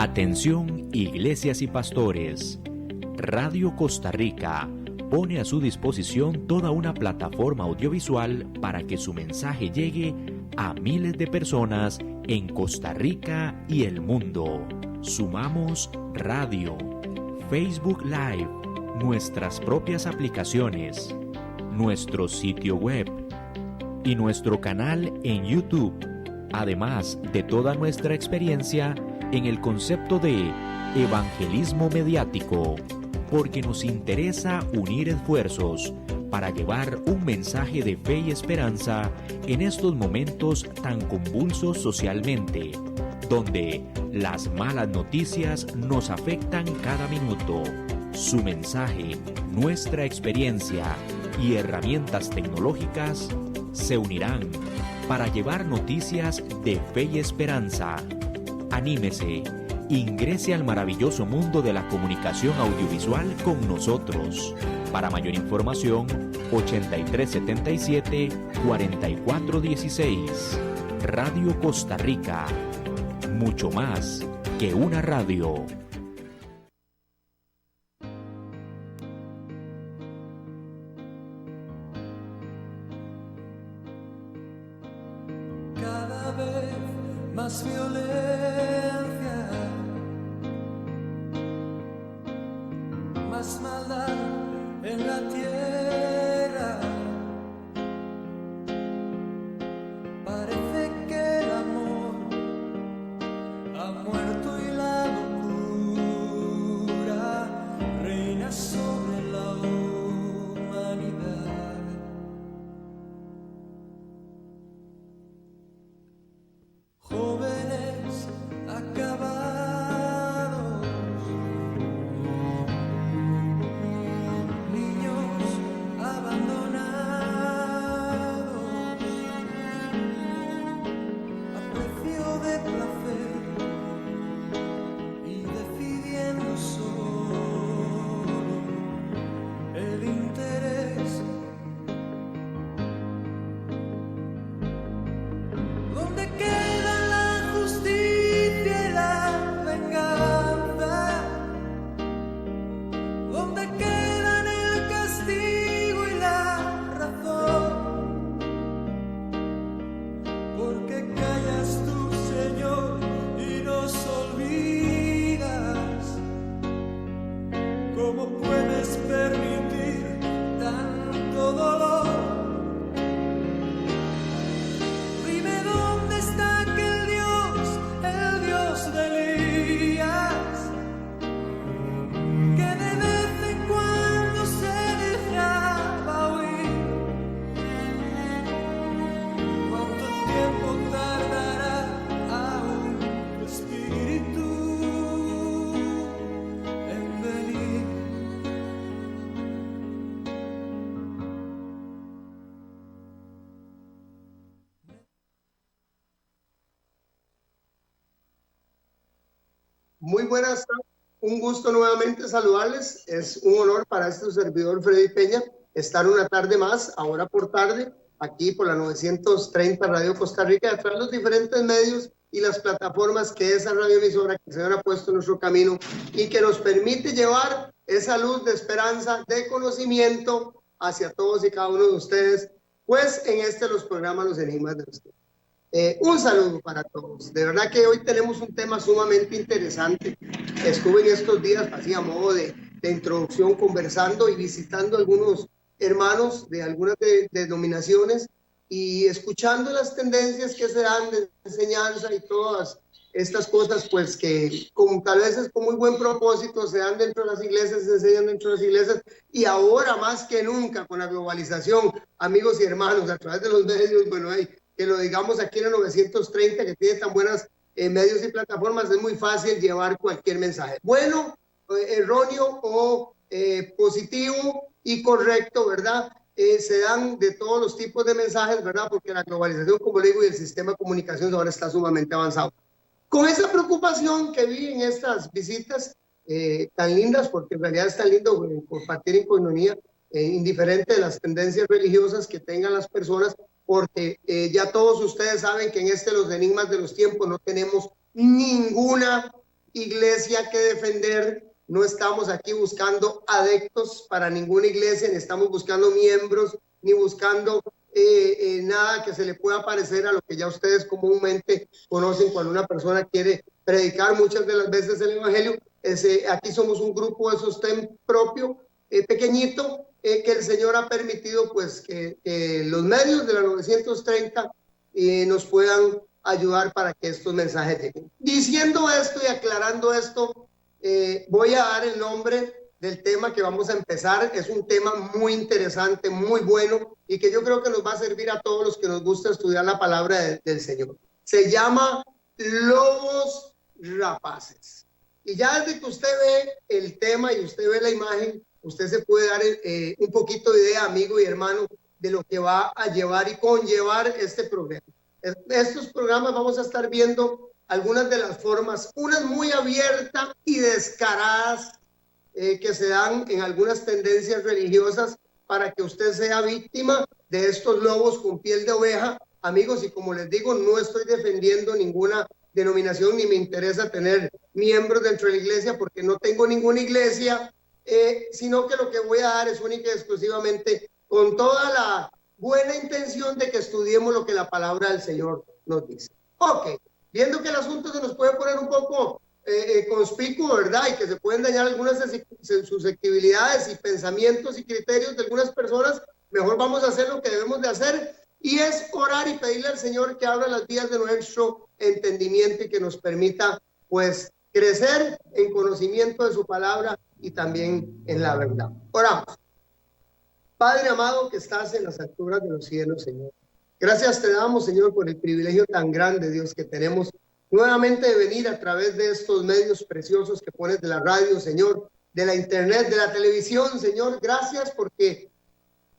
Atención, iglesias y pastores. Radio Costa Rica pone a su disposición toda una plataforma audiovisual para que su mensaje llegue a miles de personas en Costa Rica y el mundo. Sumamos radio, Facebook Live, nuestras propias aplicaciones, nuestro sitio web y nuestro canal en YouTube, además de toda nuestra experiencia en el concepto de evangelismo mediático, porque nos interesa unir esfuerzos para llevar un mensaje de fe y esperanza en estos momentos tan convulsos socialmente, donde las malas noticias nos afectan cada minuto. Su mensaje, nuestra experiencia y herramientas tecnológicas se unirán para llevar noticias de fe y esperanza. Anímese, ingrese al maravilloso mundo de la comunicación audiovisual con nosotros. Para mayor información, 8377-4416. Radio Costa Rica. Mucho más que una radio. Cada vez más violencia, más maldad en la tierra. Parece que el amor ha muerto y la locura reina sobre la humanidad. Jóvenes acabados, niños abandonados, a precio de placer y decidiendo solo el interés. ¿Dónde queda la justicia y la venganza? ¿Dónde quedan el castigo y la razón? ¿Por qué callas tú, Señor, y nos olvidas? ¿Cómo puedes permitir tanto dolor? Dime dónde está aquel Dios, el Dios de Elías, que de vez en cuando se dejaba oír. ¿Cuánto tiempo tardará aún tu espíritu en venir? Muy buenas tardes, un gusto nuevamente saludarles. Es un honor para este servidor Freddy Peña estar una tarde más, ahora por tarde, aquí por la 930 Radio Costa Rica, detrás de los diferentes medios y las plataformas que esa radioemisora que el Señor ha puesto en nuestro camino y que nos permite llevar esa luz de esperanza, de conocimiento hacia todos y cada uno de ustedes, pues en los programas Los Enigmas de los Tiempos. Un saludo para todos. De verdad que hoy tenemos un tema sumamente interesante. Estuve en estos días, así a modo de introducción, conversando y visitando algunos hermanos de algunas denominaciones y escuchando las tendencias que se dan de enseñanza y todas estas cosas, pues que como tal vez es con muy buen propósito se dan dentro de las iglesias, se enseñan dentro de las iglesias, y ahora más que nunca con la globalización, amigos y hermanos, a través de los medios, bueno, que lo digamos aquí en el 930, que tiene tan buenas medios y plataformas, es muy fácil llevar cualquier mensaje, bueno, erróneo o positivo y correcto, ¿verdad? Se dan de todos los tipos de mensajes, ¿verdad? Porque la globalización, como le digo, y el sistema de comunicación ahora está sumamente avanzado. Con esa preocupación que vi en estas visitas tan lindas, porque en realidad es tan lindo compartir en coinonía, indiferente de las tendencias religiosas que tengan las personas, porque ya todos ustedes saben que en Los Enigmas de los Tiempos no tenemos ninguna iglesia que defender. No estamos aquí buscando adeptos para ninguna iglesia, ni estamos buscando miembros, ni buscando nada que se le pueda parecer a lo que ya ustedes comúnmente conocen cuando una persona quiere predicar muchas de las veces el evangelio. Aquí somos un grupo de sostén propio, pequeñito, que el Señor ha permitido pues que los medios de la 930 nos puedan ayudar para que estos mensajes lleguen. Diciendo esto y aclarando esto, voy a dar el nombre del tema que vamos a empezar. Es un tema muy interesante, muy bueno, y que yo creo que nos va a servir a todos los que nos gusta estudiar la palabra del Señor. Se llama lobos rapaces. Y ya desde que usted ve el tema y usted ve la imagen, usted se puede dar un poquito de idea, amigo y hermano, de lo que va a llevar y conllevar este programa. Estos programas vamos a estar viendo algunas de las formas, unas muy abiertas y descaradas, que se dan en algunas tendencias religiosas para que usted sea víctima de estos lobos con piel de oveja. Amigos, y como les digo, no estoy defendiendo ninguna denominación ni me interesa tener miembros dentro de la iglesia porque no tengo ninguna iglesia, sino que lo que voy a dar es única y exclusivamente con toda la buena intención de que estudiemos lo que la palabra del Señor nos dice. Ok, viendo que el asunto se nos puede poner un poco conspicuo, ¿verdad? Y que se pueden dañar algunas susceptibilidades y pensamientos y criterios de algunas personas, mejor vamos a hacer lo que debemos de hacer, y es orar y pedirle al Señor que abra las vías de nuestro entendimiento y que nos permita, pues, crecer en conocimiento de su palabra y también en la verdad. Oramos. Padre amado que estás en las alturas de los cielos, Señor. Gracias te damos, Señor, por el privilegio tan grande, Dios, que tenemos nuevamente de venir a través de estos medios preciosos que pones de la radio, Señor, de la internet, de la televisión, Señor. Gracias porque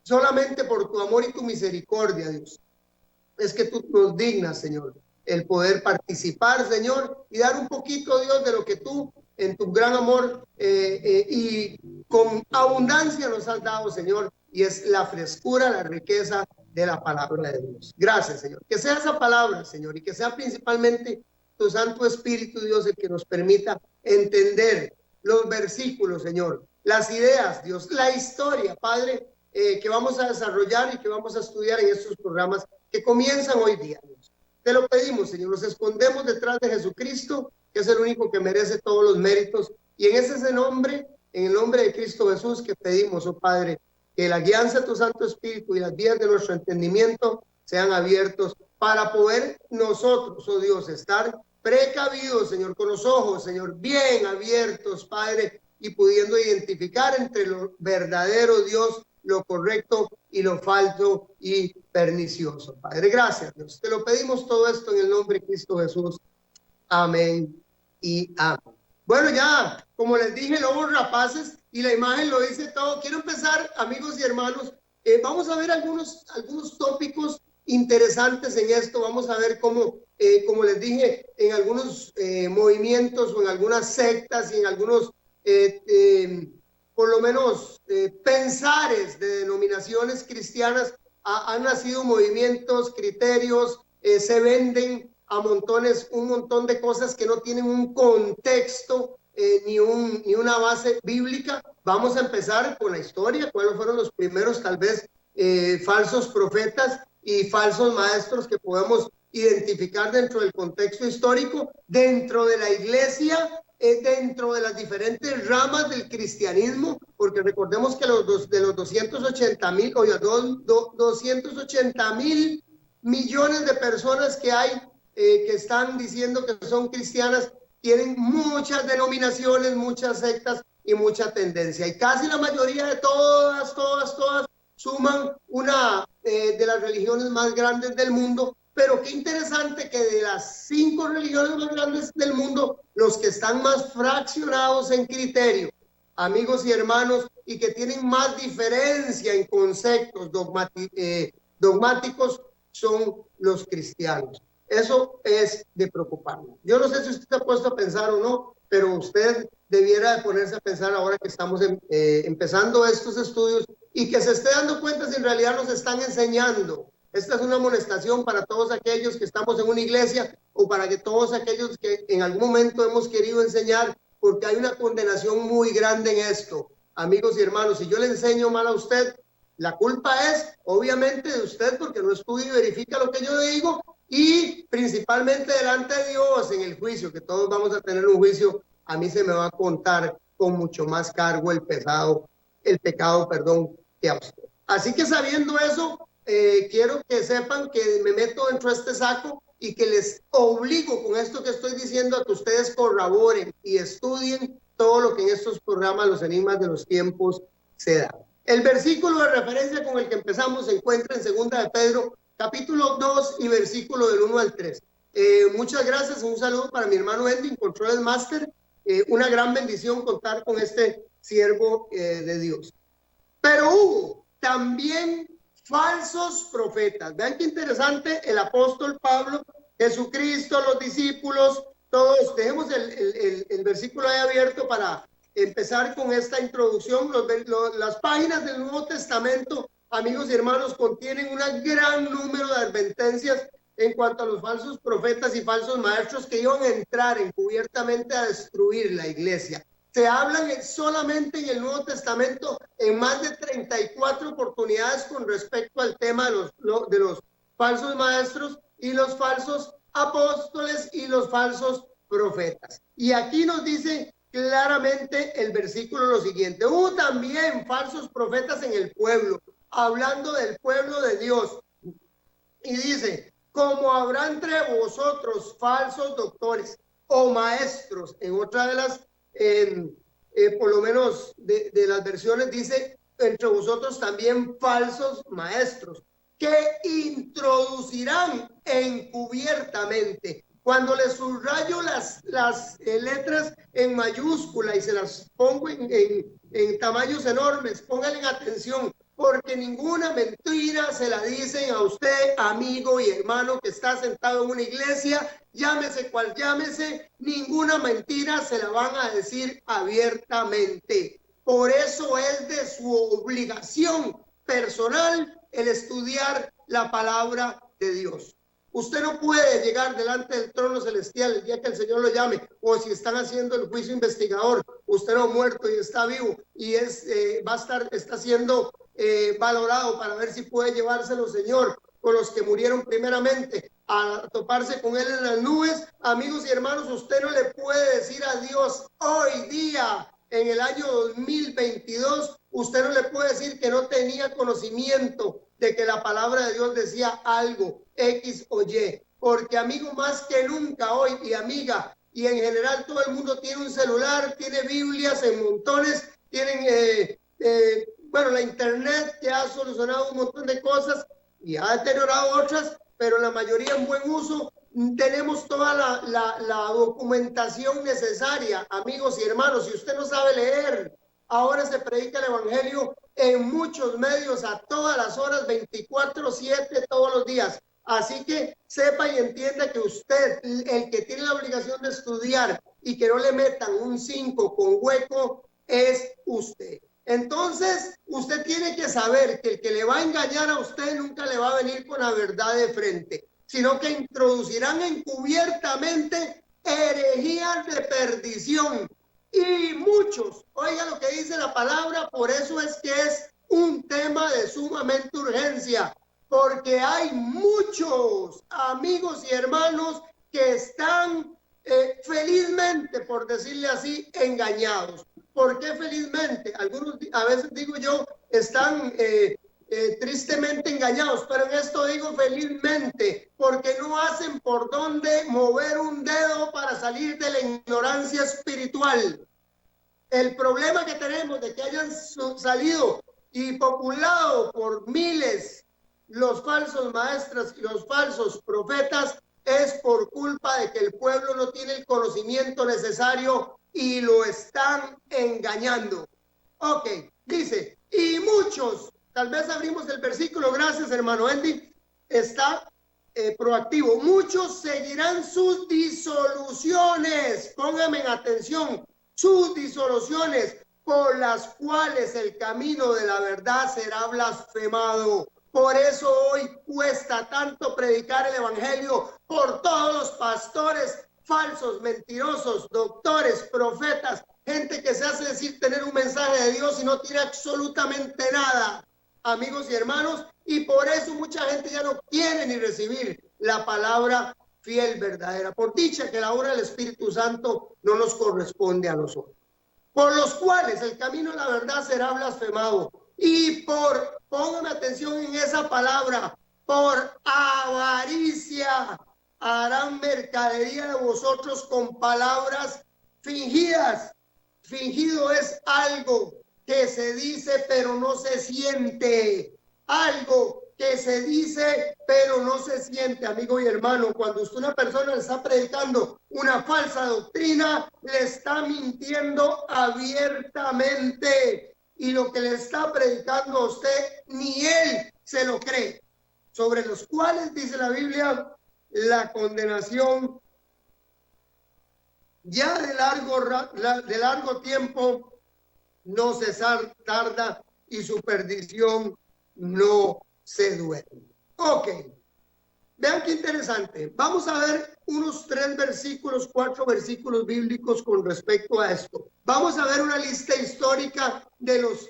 solamente por tu amor y tu misericordia, Dios, es que tú nos dignas, Señor, el poder participar, Señor, y dar un poquito, Dios, de lo que tú en tu gran amor y con abundancia nos has dado, Señor, y es la frescura, la riqueza de la palabra de Dios. Gracias, Señor. Que sea esa palabra, Señor, y que sea principalmente tu Santo Espíritu, Dios, el que nos permita entender los versículos, Señor, las ideas, Dios, la historia, Padre, que vamos a desarrollar y que vamos a estudiar en estos programas que comienzan hoy día, Dios. Te lo pedimos, Señor, nos escondemos detrás de Jesucristo, que es el único que merece todos los méritos, y en ese nombre, en el nombre de Cristo Jesús, que pedimos, oh Padre, que la guianza de tu Santo Espíritu y las vías de nuestro entendimiento sean abiertos para poder nosotros, oh Dios, estar precavidos, Señor, con los ojos, Señor, bien abiertos, Padre, y pudiendo identificar entre lo verdadero, Dios, lo correcto y lo falso y pernicioso. Padre, gracias, Dios. Te lo pedimos todo esto en el nombre de Cristo Jesús. Amén y amén. Bueno, ya, como les dije, lobos rapaces, y la imagen lo dice todo. Quiero empezar, amigos y hermanos, vamos a ver algunos tópicos interesantes en esto. Vamos a ver cómo, como les dije, en algunos movimientos o en algunas sectas y en algunos, por lo menos, pensares de denominaciones cristianas, han nacido movimientos, criterios, se venden a montones, un montón de cosas que no tienen un contexto ni una base bíblica. Vamos a empezar con la historia, cuáles fueron los primeros, tal vez, falsos profetas y falsos maestros que podemos identificar dentro del contexto histórico, dentro de la iglesia, dentro de las diferentes ramas del cristianismo, porque recordemos que de los 280,000, o 280,000 millones de personas que hay, que están diciendo que son cristianas, tienen muchas denominaciones, muchas sectas y mucha tendencia. Y casi la mayoría de todas suman una de las religiones más grandes del mundo. Pero qué interesante que de las 5 religiones más grandes del mundo, los que están más fraccionados en criterio, amigos y hermanos, y que tienen más diferencia en conceptos dogmáticos, son los cristianos. Eso es de preocuparnos. Yo no sé si usted se ha puesto a pensar o no, pero usted debiera de ponerse a pensar ahora que estamos empezando estos estudios y que se esté dando cuenta si en realidad nos están enseñando Esta es una amonestación para todos aquellos que estamos en una iglesia o para que todos aquellos que en algún momento hemos querido enseñar, porque hay una condenación muy grande en esto. Amigos y hermanos, si yo le enseño mal a usted, la culpa es obviamente de usted porque no estudia y verifica lo que yo digo, y principalmente delante de Dios en el juicio, que todos vamos a tener un juicio. A mí se me va a contar con mucho más cargo el pecado, que a usted. Así que sabiendo eso, quiero que sepan que me meto dentro de este saco y que les obligo con esto que estoy diciendo a que ustedes corroboren y estudien todo lo que en estos programas, los enigmas de los tiempos, se da. El versículo de referencia con el que empezamos se encuentra en 2 de Pedro, capítulo 2 y versículo del 1 al 3. Muchas gracias, un saludo para mi hermano Andy, Control Master. Una gran bendición contar con este siervo de Dios. Pero hubo también falsos profetas. Vean qué interesante, el apóstol Pablo, Jesucristo, los discípulos, todos. Dejemos el versículo ahí abierto para empezar con esta introducción. Las páginas del Nuevo Testamento, amigos y hermanos, contienen un gran número de advertencias en cuanto a los falsos profetas y falsos maestros que iban a entrar encubiertamente a destruir la iglesia. Se hablan solamente en el Nuevo Testamento en más de 34 oportunidades con respecto al tema de los falsos maestros y los falsos apóstoles y los falsos profetas. Y aquí nos dice claramente el versículo lo siguiente: hubo también falsos profetas en el pueblo, hablando del pueblo de Dios. Y dice: como habrá entre vosotros falsos doctores o maestros. En otra de las por lo menos de las versiones dice: entre vosotros también falsos maestros, que introducirán encubiertamente. Cuando les subrayo las letras en mayúscula y se las pongo en tamaños enormes, pónganle atención, porque ninguna mentira se la dicen a usted, amigo y hermano que está sentado en una iglesia, llámese cual llámese, ninguna mentira se la van a decir abiertamente. Por eso es de su obligación personal el estudiar la palabra de Dios. Usted no puede llegar delante del trono celestial el día que el Señor lo llame, o si están haciendo el juicio investigador, usted no ha muerto y está vivo y está siendo valorado para ver si puede llevárselo, Señor, con los que murieron primeramente, a toparse con Él en las nubes. Amigos y hermanos, usted no le puede decir a Dios hoy día, en el año 2022, usted no le puede decir que no tenía conocimiento de que la palabra de Dios decía algo, X o Y, porque amigo, más que nunca hoy, y amiga, y en general todo el mundo tiene un celular, tiene Biblias en montones, tienen, la internet que ha solucionado un montón de cosas y ha deteriorado otras, pero la mayoría en buen uso. Tenemos toda la documentación necesaria, amigos y hermanos. Si usted no sabe leer, ahora se predica el evangelio en muchos medios a todas las horas, 24/7, todos los días. Así que sepa y entienda que usted, el que tiene la obligación de estudiar y que no le metan un 5 con hueco, es usted. Entonces, usted tiene que saber que el que le va a engañar a usted nunca le va a venir con la verdad de frente, sino que introducirán encubiertamente herejías de perdición. Y muchos, oiga lo que dice la palabra, por eso es que es un tema de sumamente urgencia, porque hay muchos amigos y hermanos que están felizmente, por decirle así, engañados. ¿Por qué felizmente? Algunos, a veces digo yo, están tristemente engañados, pero en esto digo felizmente, porque no hacen por dónde mover un dedo para salir de la ignorancia espiritual. El problema que tenemos de que hayan salido y populado por miles los falsos maestros y los falsos profetas es por culpa de que el pueblo no tiene el conocimiento necesario y lo están engañando. Ok, dice, y muchos, tal vez abrimos el versículo, gracias hermano Andy, está proactivo, muchos seguirán sus disoluciones, pónganme en atención, sus disoluciones, por las cuales el camino de la verdad será blasfemado. Por eso hoy cuesta tanto predicar el evangelio por todos los pastores falsos, mentirosos, doctores, profetas, gente que se hace decir tener un mensaje de Dios y no tiene absolutamente nada, amigos y hermanos, y por eso mucha gente ya no quiere ni recibir la palabra fiel, verdadera. Por dicha que la obra del Espíritu Santo no nos corresponde a nosotros. Por los cuales el camino de la verdad será blasfemado. Y póngame atención en esa palabra, por avaricia harán mercadería de vosotros con palabras fingidas. Fingido es algo que se dice pero no se siente. Algo que se dice pero no se siente, amigo y hermano. Cuando usted, una persona, le está predicando una falsa doctrina, le está mintiendo abiertamente, y lo que le está predicando a usted ni él se lo cree. Sobre los cuales dice la Biblia, la condenación ya de largo tiempo no se tarda, y su perdición no se duerme. Ok, vean qué interesante. Vamos a ver unos 4 versículos bíblicos con respecto a esto. Vamos a ver una lista histórica de los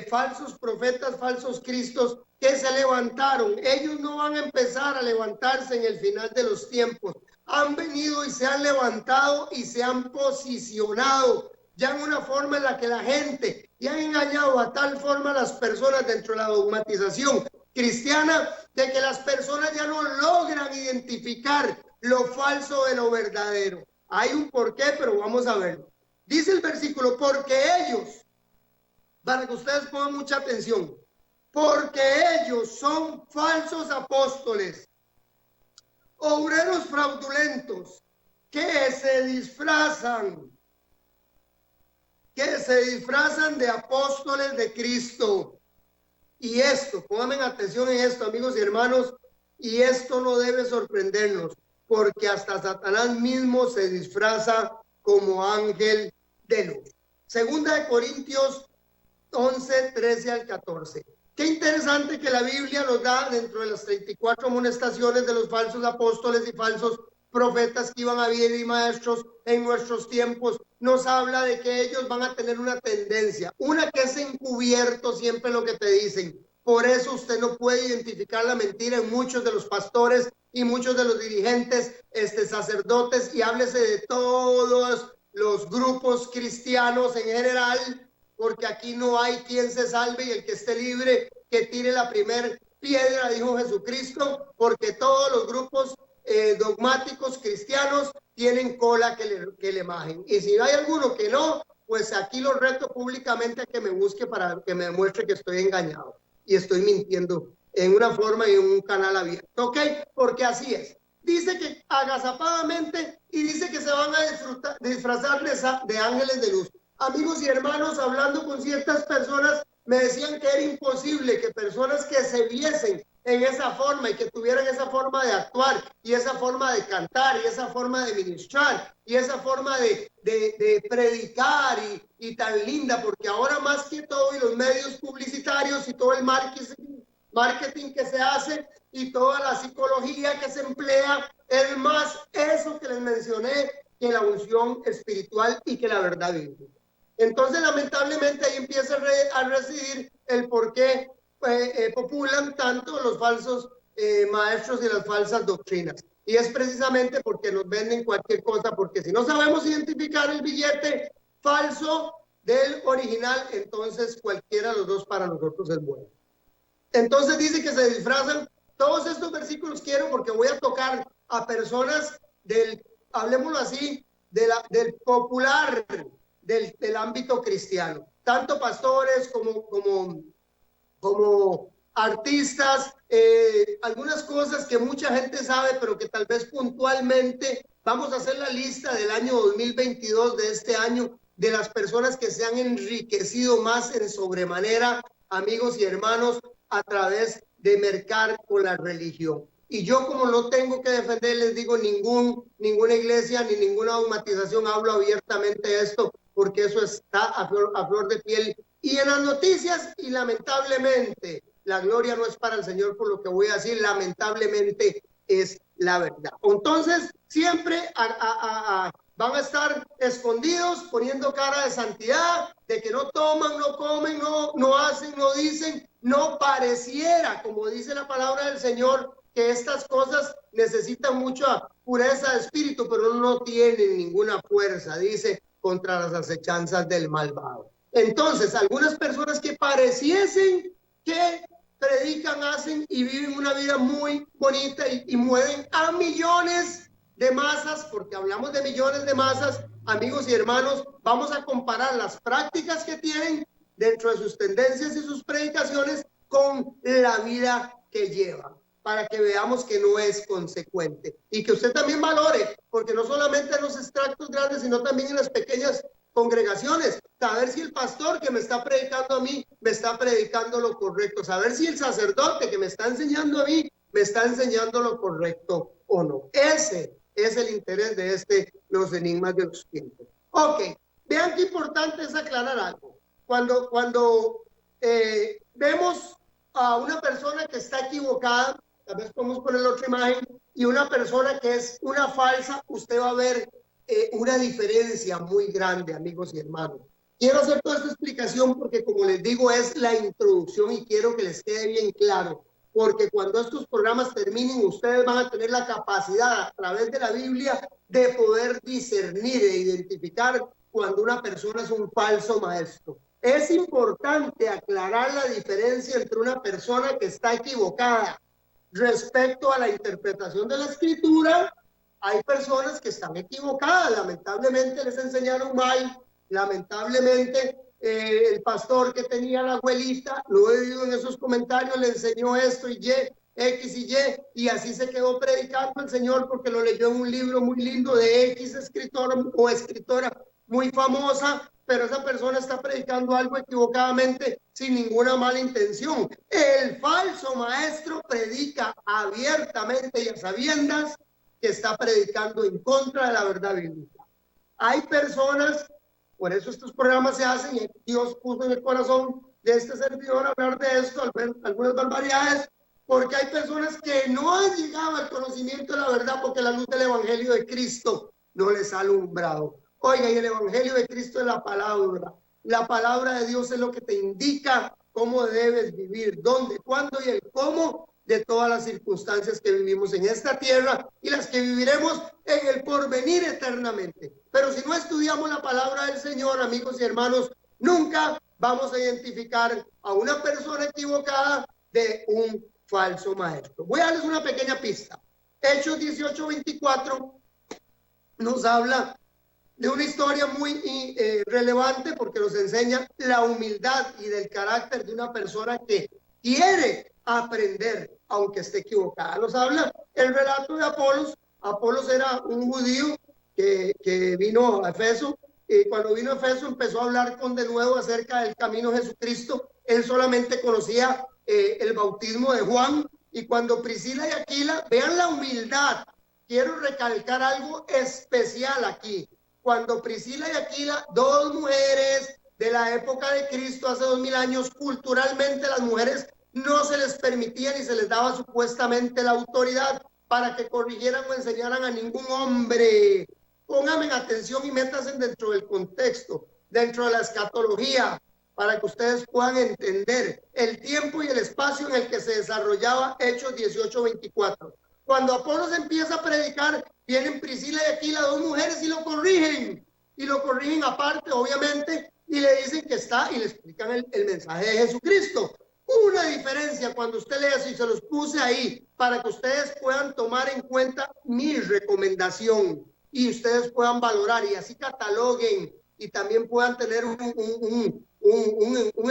falsos profetas, falsos cristos que se levantaron. Ellos no van a empezar a levantarse en el final de los tiempos. Han venido y se han levantado y se han posicionado ya en una forma en la que la gente, y han engañado a tal forma a las personas dentro de la dogmatización cristiana, de que las personas ya no logran identificar lo falso de lo verdadero. Hay un porqué, pero vamos a verlo. Dice el versículo, porque ellos, para que ustedes pongan mucha atención, porque ellos son falsos apóstoles, obreros fraudulentos, que se disfrazan de apóstoles de Cristo. Y esto, pónganme atención en esto, amigos y hermanos, y esto no debe sorprendernos, porque hasta Satanás mismo se disfraza como ángel de luz. Segunda de Corintios 11, 13 al 14. Qué interesante que la Biblia nos da, dentro de las 34 amonestaciones de los falsos apóstoles y falsos profetas que iban a venir y maestros en nuestros tiempos, nos habla de que ellos van a tener una tendencia, una que es encubierto siempre lo que te dicen. Por eso usted no puede identificar la mentira en muchos de los pastores y muchos de los dirigentes, sacerdotes, y háblese de todos los grupos cristianos en general, porque aquí no hay quien se salve, y el que esté libre que tire la primer piedra, dijo Jesucristo, porque todos los grupos dogmáticos cristianos tienen cola que le majen. Y si hay alguno que no, pues aquí lo reto públicamente a que me busque para que me demuestre que estoy engañado y estoy mintiendo en una forma y en un canal abierto, ¿ok? Porque así es. Dice que agazapadamente, y dice que se van a disfrazar de ángeles de luz. Amigos y hermanos, hablando con ciertas personas, me decían que era imposible que personas que se viesen en esa forma y que tuvieran esa forma de actuar y esa forma de cantar y esa forma de ministrar y esa forma de predicar y tan linda, porque ahora más que todo, y los medios publicitarios y todo el marketing que se hace y toda la psicología que se emplea, es más eso que les mencioné que la unción espiritual y que la verdad bíblica. Entonces, lamentablemente, ahí empieza a residir el por qué populan tanto los falsos maestros y las falsas doctrinas. Y es precisamente porque nos venden cualquier cosa, porque si no sabemos identificar el billete falso del original, entonces cualquiera de los dos para nosotros es bueno. Entonces dice que se disfrazan. Todos estos versículos quiero, porque voy a tocar a personas hablemoslo así, del popular, del ámbito cristiano, tanto pastores como artistas, algunas cosas que mucha gente sabe, pero que tal vez puntualmente vamos a hacer la lista del año 2022, de este año, de las personas que se han enriquecido más en sobremanera, amigos y hermanos, a través de mercar con la religión. Y yo, como no tengo que defender, les digo, ninguna iglesia ni ninguna dogmatización, hablo abiertamente de esto, porque eso está a flor de piel y en las noticias, y lamentablemente la gloria no es para el Señor por lo que voy a decir, lamentablemente es la verdad. Entonces, siempre van a estar escondidos, poniendo cara de santidad, de que no toman, no comen, no hacen, no dicen, no pareciera, como dice la palabra del Señor, que estas cosas necesitan mucha pureza de espíritu, pero no tienen ninguna fuerza, dice, contra las acechanzas del malvado. Entonces, algunas personas que pareciesen que predican, hacen y viven una vida muy bonita y mueven a millones de masas, porque hablamos de millones de masas, amigos y hermanos, vamos a comparar las prácticas que tienen dentro de sus tendencias y sus predicaciones con la vida que llevan, para que veamos que no es consecuente y que usted también valore, porque no solamente en los extractos grandes, sino también en las pequeñas congregaciones, saber si el pastor que me está predicando a mí me está predicando lo correcto, saber si el sacerdote que me está enseñando a mí me está enseñando lo correcto o no. Ese es el interés de los enigmas de los tiempos. Ok, vean qué importante es aclarar algo. Cuando vemos a una persona que está equivocada, tal vez podemos poner la otra imagen, y una persona que es una falsa, usted va a ver una diferencia muy grande, amigos y hermanos. Quiero hacer toda esta explicación porque, como les digo, es la introducción y quiero que les quede bien claro, porque cuando estos programas terminen, ustedes van a tener la capacidad a través de la Biblia de poder discernir e identificar cuando una persona es un falso maestro. Es importante aclarar la diferencia entre una persona que está equivocada respecto a la interpretación de la Escritura. Hay personas que están equivocadas, lamentablemente les enseñaron mal, lamentablemente el pastor que tenía la abuelita, lo he oído en esos comentarios, le enseñó esto y X y Y así se quedó predicando el Señor porque lo leyó en un libro muy lindo de X escritor o escritora muy famosa, pero esa persona está predicando algo equivocadamente sin ninguna mala intención. El falso maestro predica abiertamente y a sabiendas que está predicando en contra de la verdad bíblica. Hay personas, por eso estos programas se hacen, y Dios puso en el corazón de este servidor hablar de esto, al ver algunas barbaridades, porque hay personas que no han llegado al conocimiento de la verdad porque la luz del Evangelio de Cristo no les ha alumbrado. Oiga, y el Evangelio de Cristo es la palabra. La palabra de Dios es lo que te indica cómo debes vivir, dónde, cuándo y el cómo de todas las circunstancias que vivimos en esta tierra y las que viviremos en el porvenir eternamente. Pero si no estudiamos la palabra del Señor, amigos y hermanos, nunca vamos a identificar a una persona equivocada de un falso maestro. Voy a darles una pequeña pista. Hechos 18:24 nos habla de una historia muy relevante porque nos enseña la humildad y del carácter de una persona que quiere aprender aunque esté equivocada. Nos habla el relato de Apolos. Apolos era un judío que vino a Efeso, y cuando vino a Efeso empezó a hablar de nuevo acerca del camino de Jesucristo. Él solamente conocía el bautismo de Juan, y cuando Priscila y Aquila, vean la humildad, quiero recalcar algo especial aquí. Cuando Priscila y Aquila, dos mujeres de la época de Cristo, hace 2000 años, culturalmente las mujeres no se les permitía ni se les daba supuestamente la autoridad para que corrigieran o enseñaran a ningún hombre. Pónganme atención y métanse dentro del contexto, dentro de la escatología, para que ustedes puedan entender el tiempo y el espacio en el que se desarrollaba Hechos 18:24. Cuando Apolos empieza a predicar, vienen Priscila y Aquila, dos mujeres, y lo corrigen aparte, obviamente, y le dicen que está, y le explican el mensaje de Jesucristo. Una diferencia cuando usted lee eso, y se los puse ahí para que ustedes puedan tomar en cuenta mi recomendación y ustedes puedan valorar y así cataloguen y también puedan tener un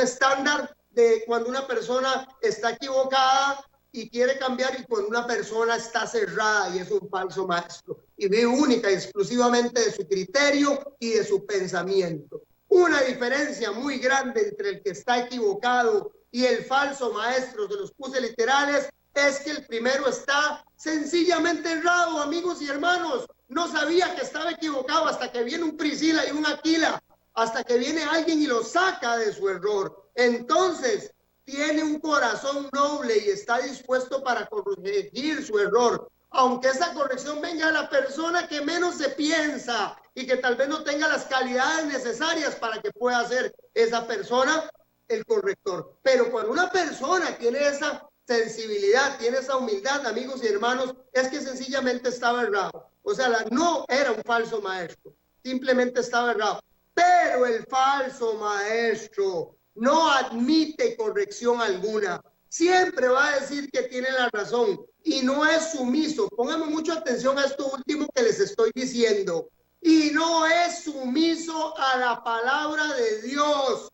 estándar de cuando una persona está equivocada y quiere cambiar, y cuando una persona está cerrada y es un falso maestro y vive única y exclusivamente de su criterio y de su pensamiento. Una diferencia muy grande entre el que está equivocado y el falso maestro, se los puse literales, es que el primero está sencillamente errado, amigos y hermanos. No sabía que estaba equivocado hasta que viene un Priscila y un Aquila, hasta que viene alguien y lo saca de su error. Entonces, tiene un corazón noble y está dispuesto para corregir su error, aunque esa corrección venga de la persona que menos se piensa y que tal vez no tenga las calidades necesarias para que pueda ser esa persona el corrector. Pero cuando una persona tiene esa sensibilidad, tiene esa humildad, amigos y hermanos, es que sencillamente estaba errado. O sea, no era un falso maestro, simplemente estaba errado. Pero el falso maestro no admite corrección alguna. Siempre va a decir que tiene la razón y no es sumiso. Pónganme mucha atención a esto último que les estoy diciendo. Y no es sumiso a la palabra de Dios.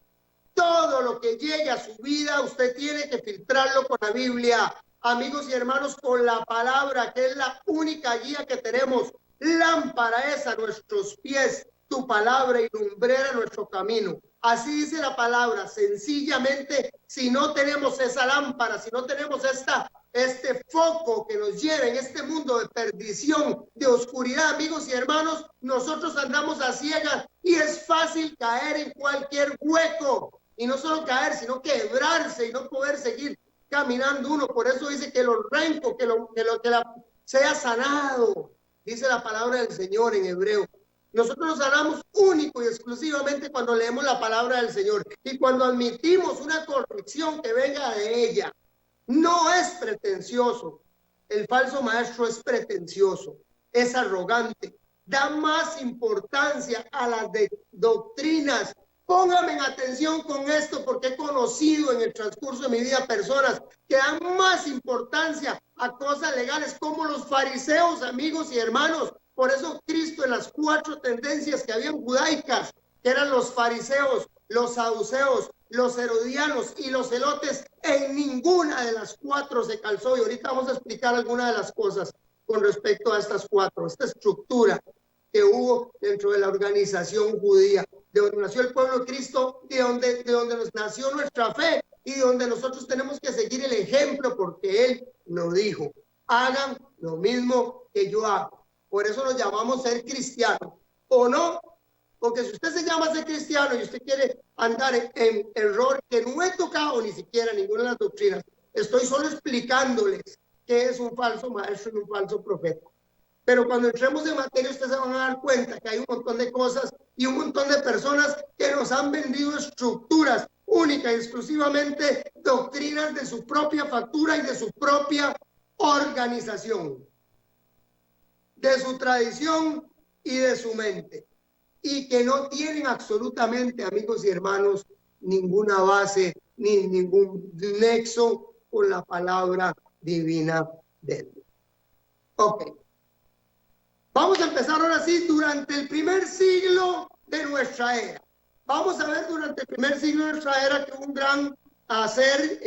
Todo lo que llegue a su vida, usted tiene que filtrarlo con la Biblia. Amigos y hermanos, con la palabra, que es la única guía que tenemos. Lámpara es a nuestros pies, tu palabra, y lumbrera nuestro camino. Así dice la palabra. Sencillamente, si no tenemos esa lámpara, si no tenemos este foco que nos lleve en este mundo de perdición, de oscuridad, amigos y hermanos, nosotros andamos a ciegas y es fácil caer en cualquier hueco. Y no solo caer, sino quebrarse y no poder seguir caminando uno. Por eso dice que lo renco, sea sanado. Dice la palabra del Señor en hebreo. Nosotros nos sanamos único y exclusivamente cuando leemos la palabra del Señor y cuando admitimos una corrección que venga de ella. No es pretencioso. El falso maestro es pretencioso, es arrogante, da más importancia a las doctrinas. Pónganme en atención con esto, porque he conocido en el transcurso de mi vida personas que dan más importancia a cosas legales, como los fariseos, amigos y hermanos. Por eso Cristo, en las 4 tendencias que habían judaicas, que eran los fariseos, los saduceos, los herodianos y los celotes, en ninguna de las 4 se calzó. Y ahorita vamos a explicar algunas de las cosas con respecto a estas 4, esta estructura que hubo dentro de la organización judía, de donde nació el pueblo de Cristo, de donde nos nació nuestra fe y de donde nosotros tenemos que seguir el ejemplo, porque Él nos dijo: hagan lo mismo que yo hago. Por eso nos llamamos ser cristianos, ¿o no? Porque si usted se llama ser cristiano y usted quiere andar en error, que no he tocado ni siquiera ninguna de las doctrinas, estoy solo explicándoles qué es un falso maestro y un falso profeta. Pero cuando entremos en materia, ustedes se van a dar cuenta que hay un montón de cosas y un montón de personas que nos han vendido estructuras únicas y exclusivamente doctrinas de su propia factura y de su propia organización, de su tradición y de su mente, y que no tienen absolutamente, amigos y hermanos, ninguna base ni ningún nexo con la palabra divina de Dios. Ok. Vamos a empezar ahora sí durante el primer siglo de nuestra era. Vamos a ver durante el primer siglo de nuestra era que hubo un gran hacer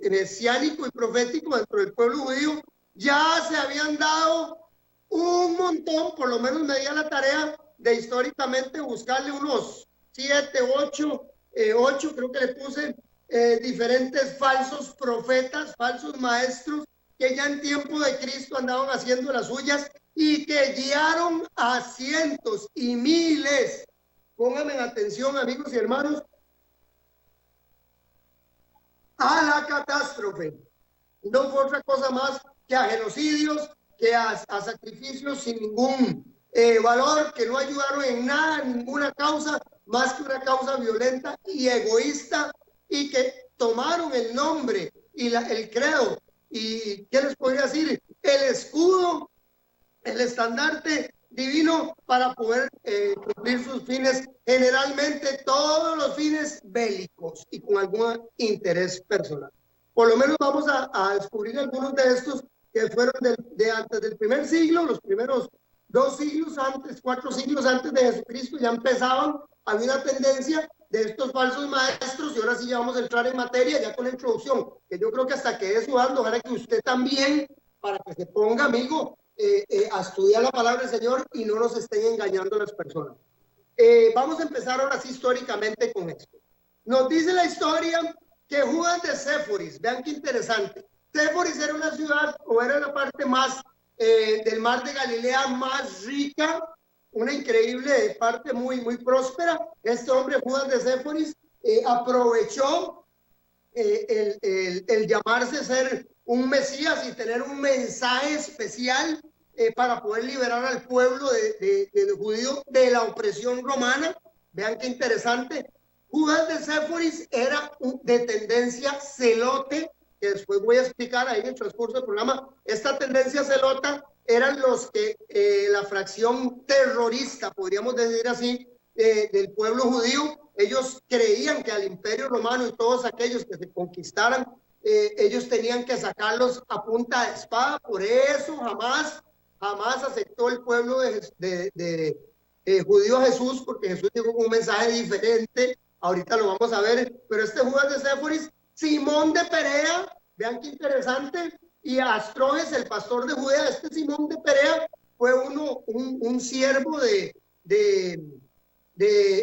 mesiánico y profético dentro del pueblo judío. Ya se habían dado un montón, por lo menos me di a la tarea de históricamente buscarle unos 7, 8 creo que le puse, diferentes falsos profetas, falsos maestros, que ya en tiempo de Cristo andaban haciendo las suyas y que guiaron a cientos y miles. Pónganme en atención, amigos y hermanos, a la catástrofe. No fue otra cosa más que a genocidios, que a sacrificios sin ningún valor, que no ayudaron en nada, ninguna causa, más que una causa violenta y egoísta, y que tomaron el nombre y el credo, y ¿qué les podría decir? El escudo, el estandarte divino para poder cumplir sus fines, generalmente todos los fines bélicos y con algún interés personal. Por lo menos vamos a descubrir algunos de estos que fueron de antes del primer siglo, los primeros 2 siglos antes, 4 siglos antes de Jesucristo, ya empezaban, había una tendencia de estos falsos maestros, y ahora sí ya vamos a entrar en materia, ya con la introducción, que yo creo que hasta quedé sudando, ojalá que usted también, para que se ponga, amigo, a estudiar la palabra del Señor y no nos estén engañando las personas. Vamos a empezar ahora sí históricamente con esto. Nos dice la historia que Judas de Séforis, vean qué interesante, Séforis era una ciudad, o era la parte más del mar de Galilea más rica, una increíble parte muy próspera. Este hombre, Judas de Séforis, aprovechó el llamarse ser un Mesías y tener un mensaje especial para poder liberar al pueblo de judío de la opresión romana. Vean qué interesante. Judas de Séforis era de tendencia celote, que después voy a explicar ahí en el transcurso del programa. Esta tendencia celota eran los que la fracción terrorista, podríamos decir así, del pueblo judío. Ellos creían que al Imperio Romano y todos aquellos que se conquistaran, ellos tenían que sacarlos a punta de espada. Por eso jamás aceptó el pueblo de judío a Jesús, porque Jesús dijo un mensaje diferente. Ahorita lo vamos a ver, pero este Judas de Séforis, Simón de Perea, vean qué interesante, y Astroges, el pastor de Judea. Este Simón de Perea fue un siervo de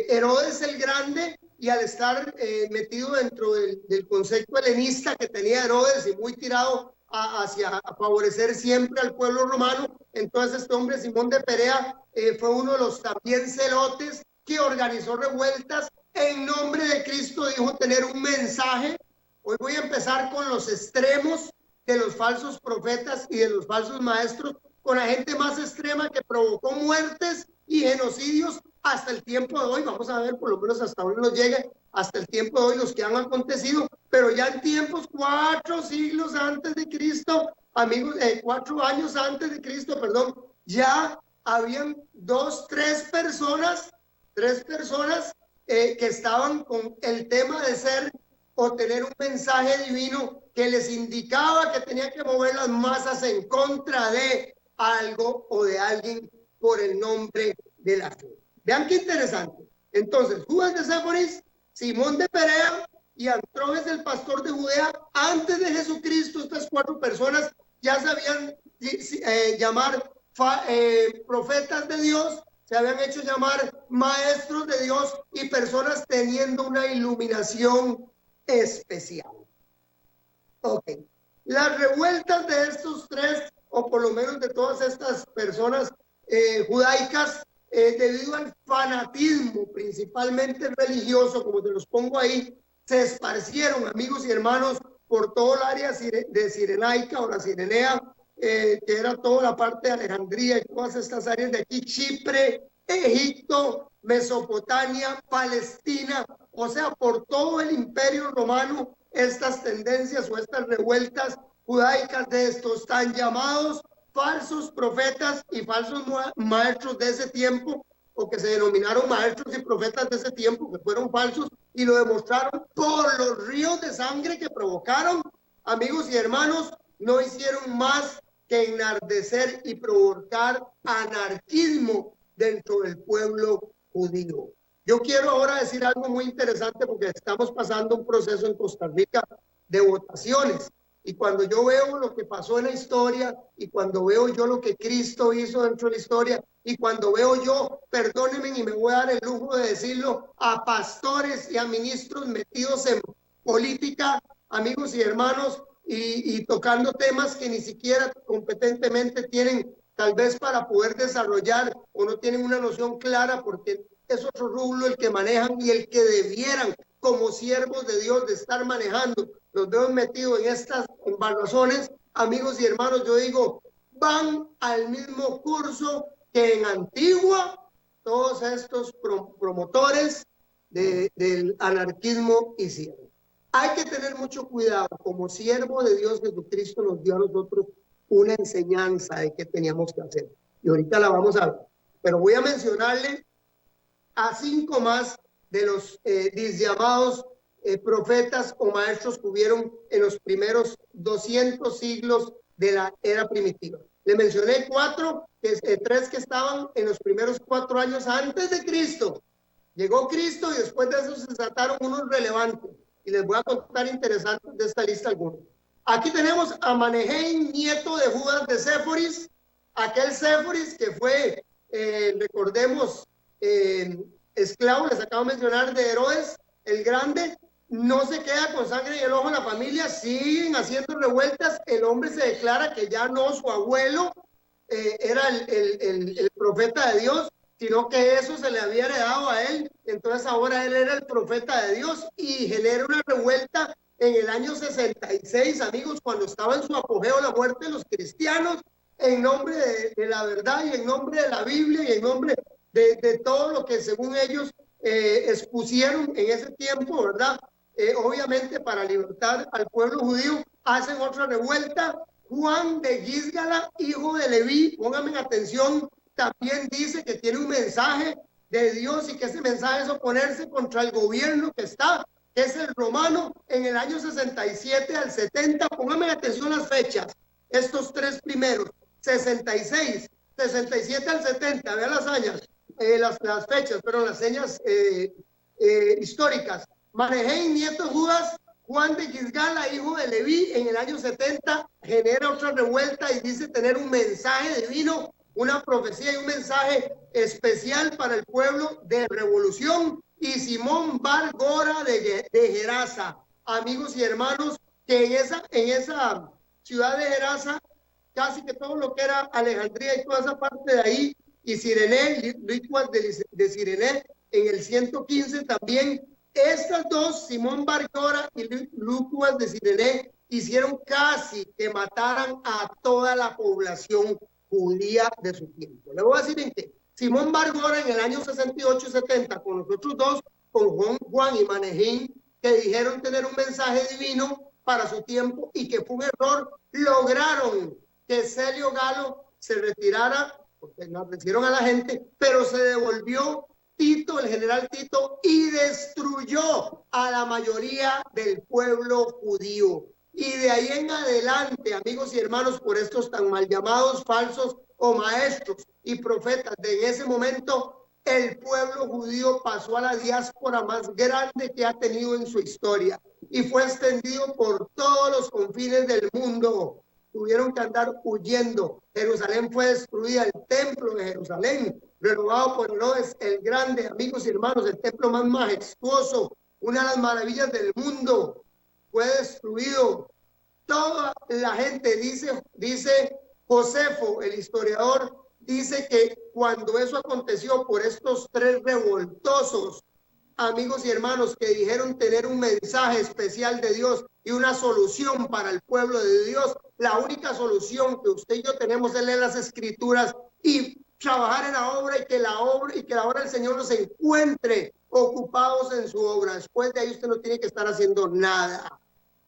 Herodes el Grande, y al estar metido dentro del concepto helenista que tenía Herodes y muy tirado hacia favorecer siempre al pueblo romano, entonces este hombre Simón de Perea fue uno de los también celotes que organizó revueltas en nombre de Cristo. Dijo tener un mensaje. Hoy voy a empezar con los extremos de los falsos profetas y de los falsos maestros, con la gente más extrema que provocó muertes y genocidios hasta el tiempo de hoy. Vamos a ver por lo menos hasta dónde nos llega hasta el tiempo de hoy los que han acontecido, pero ya en tiempos 4 siglos antes de Cristo, amigos, 4 años antes de Cristo, perdón, ya habían 3 personas que estaban con el tema de ser o tener un mensaje divino que les indicaba que tenían que mover las masas en contra de algo o de alguien por el nombre de la fe. Vean qué interesante. Entonces, Judas de Séforis, Simón de Perea y Astroges, el pastor de Judea, antes de Jesucristo, estas 4 personas ya sabían llamar profetas de Dios, se habían hecho llamar maestros de Dios y personas teniendo una iluminación especial. Ok, las revueltas de estos 3, o por lo menos de todas estas personas judaicas, debido al fanatismo principalmente religioso, como te los pongo ahí, se esparcieron, amigos y hermanos, por todo el área de Cirenaica o la Cirenea, que era toda la parte de Alejandría y todas estas áreas de aquí, Chipre, Egipto, Mesopotamia, Palestina, o sea, por todo el Imperio Romano. Estas tendencias o estas revueltas judaicas de estos tan llamados falsos profetas y falsos maestros de ese tiempo, o que se denominaron maestros y profetas de ese tiempo, que fueron falsos y lo demostraron por los ríos de sangre que provocaron, amigos y hermanos. No hicieron más que enardecer y provocar anarquismo dentro del pueblo judío. Yo quiero ahora decir algo muy interesante, porque estamos pasando un proceso en Costa Rica de votaciones. Y cuando yo veo lo que pasó en la historia, y cuando veo yo lo que Cristo hizo dentro de la historia, y cuando veo yo, perdónenme y me voy a dar el lujo de decirlo, a pastores y a ministros metidos en política, amigos y hermanos, y tocando temas que ni siquiera competentemente tienen tal vez para poder desarrollar, o no tienen una noción clara, porque es otro rubro el que manejan y el que debieran como siervos de Dios de estar manejando. Los veo metidos en estas embarrazones, amigos y hermanos. Yo digo, van al mismo curso que en Antigua todos estos promotores del anarquismo hicieron. Hay que tener mucho cuidado. Como siervo de Dios, Jesucristo nos dio a nosotros una enseñanza de qué teníamos que hacer, y ahorita la vamos a ver, pero voy a mencionarle a 5 más de los llamados profetas o maestros que hubieron en los primeros 200 siglos de la era primitiva. Le mencioné 4, 3 que estaban en los primeros 4 años antes de Cristo. Llegó Cristo y después de eso se trataron unos relevantes, y les voy a contar interesantes de esta lista algunos. Aquí tenemos a Maneheim, nieto de Judas de Séforis, aquel Séforis que fue, recordemos, esclavo, les acabo de mencionar, de Herodes el Grande. No se queda con sangre en el ojo la familia, siguen haciendo revueltas. El hombre se declara que ya no su abuelo era el profeta de Dios, sino que eso se le había heredado a él. Entonces ahora él era el profeta de Dios, y genera una revuelta en el año 66, amigos, cuando estaba en su apogeo la muerte de los cristianos, en nombre de la verdad y en nombre de la Biblia y en nombre de todo lo que según ellos expusieron en ese tiempo, ¿verdad? Obviamente para libertar al pueblo judío, hacen otra revuelta. Juan de Gísgala, hijo de Leví, pónganme atención, también dice que tiene un mensaje de Dios y que ese mensaje es oponerse contra el gobierno que está, que es el romano, en el año 67 al 70. Pónganme atención las fechas, estos tres primeros, 66, 67 al 70, vean las años, las fechas, pero las señas históricas. Manehén, nieto de Judas, Juan de Gilgala, hijo de Leví, en el año 70 genera otra revuelta y dice tener un mensaje divino, una profecía y un mensaje especial para el pueblo de revolución. Y Simón Bar Gora de Gerasa, amigos y hermanos, que en esa ciudad de Gerasa, casi que todo lo que era Alejandría y toda esa parte de ahí, y Cirené, Licuas de Cirené, en el 115 también. Estas dos, Simón Bar Gora y Licuas de Cirené, hicieron casi que mataran a toda la población judía de su tiempo. Le voy a decir en qué. Simón Bar Gora en el año 68 y 70, con los otros dos, con Juan y Manehén, que dijeron tener un mensaje divino para su tiempo y que fue un error, lograron que Celio Galo se retirara, porque nos vencieron a la gente, pero se devolvió Tito, el general Tito, y destruyó a la mayoría del pueblo judío. Y de ahí en adelante, amigos y hermanos, por estos tan mal llamados falsos o maestros y profetas de en ese momento, el pueblo judío pasó a la diáspora más grande que ha tenido en su historia y fue extendido por todos los confines del mundo. Tuvieron que andar huyendo. Jerusalén fue destruida, el templo de Jerusalén, renovado por Herodes el Grande, amigos y hermanos, el templo más majestuoso, una de las maravillas del mundo, fue destruido. Toda la gente, dice Josefo, el historiador, dice que cuando eso aconteció por estos tres revoltosos, amigos y hermanos, que dijeron tener un mensaje especial de Dios y una solución para el pueblo de Dios, la única solución que usted y yo tenemos es leer las escrituras y trabajar en la obra y que la obra del Señor nos encuentre ocupados en su obra. Después de ahí usted no tiene que estar haciendo nada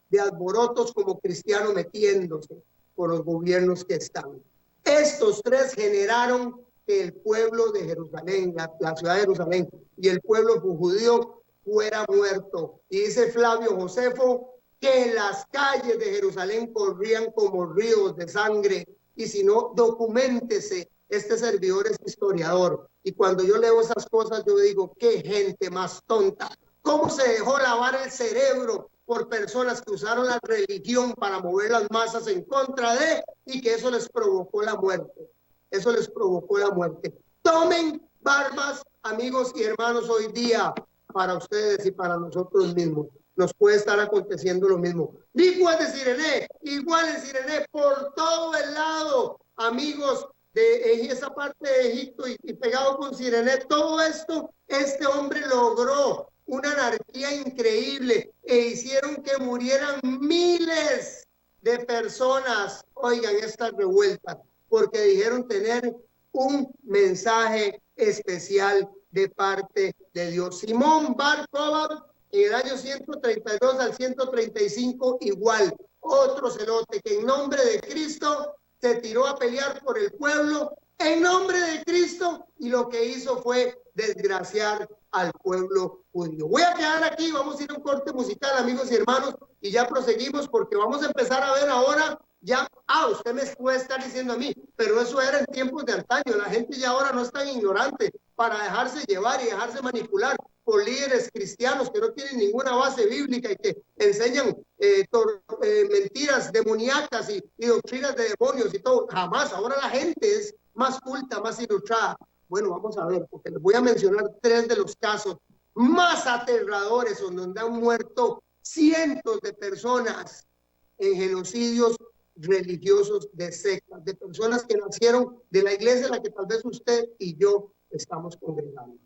de alborotos como cristiano metiéndose por los gobiernos que están. Estos tres generaron que el pueblo de Jerusalén, la ciudad de Jerusalén y el pueblo judío fuera muerto. Y dice Flavio Josefo que las calles de Jerusalén corrían como ríos de sangre. Y si no, documéntese. Este servidor es historiador. Y cuando yo leo esas cosas, yo digo, qué gente más tonta. ¿Cómo se dejó lavar el cerebro por personas que usaron la religión para mover las masas en contra de, y que eso les provocó la muerte? Eso les provocó la muerte. Tomen barbas, amigos y hermanos, hoy día para ustedes y para nosotros mismos. Nos puede estar aconteciendo lo mismo. Igual de Cirené, igual en Cirené, por todo el lado, amigos, de esa parte de Egipto y pegado con Cirené, todo esto, este hombre logró una anarquía increíble e hicieron que murieran miles de personas, oigan, estas revueltas, porque dijeron tener un mensaje especial de parte de Dios. Simón Bar Kokhba, en el año 132 al 135, igual, otro celote que en nombre de Cristo se tiró a pelear por el pueblo, en nombre de Cristo, y lo que hizo fue desgraciar al pueblo judío. Voy a quedar aquí, vamos a ir a un corte musical, amigos y hermanos, y ya proseguimos porque vamos a empezar a ver ahora ya, usted me puede estar diciendo a mí, pero eso era en tiempos de antaño, la gente ya ahora no es tan ignorante para dejarse llevar y dejarse manipular por líderes cristianos que no tienen ninguna base bíblica y que enseñan mentiras demoníacas y doctrinas de demonios y todo. Jamás, ahora la gente es más culta, más ilustrada. Bueno, vamos a ver, porque les voy a mencionar tres de los casos más aterradores donde han muerto cientos de personas en genocidios religiosos de sectas, de personas que nacieron de la iglesia en la que tal vez usted y yo estamos congregando.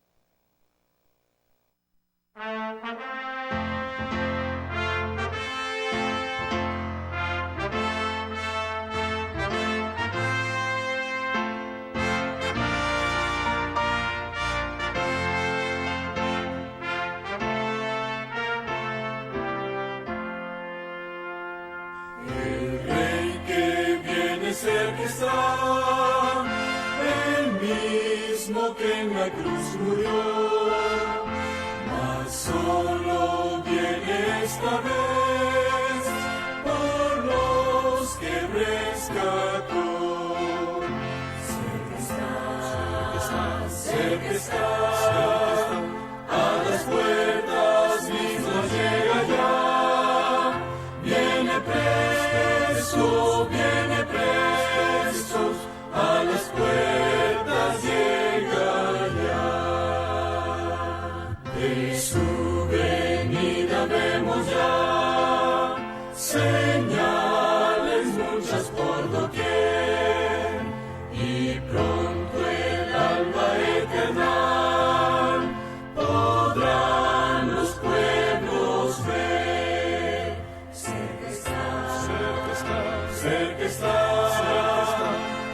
en la cruz murió, mas solo viene esta vez por los que rescató. Cerca está, a las puertas mismas llega ya. Viene presto, a las puertas llega ya. De su venida vemos ya señales muchas por doquier, y pronto el alba eterna podrán los pueblos ver. Cerca está,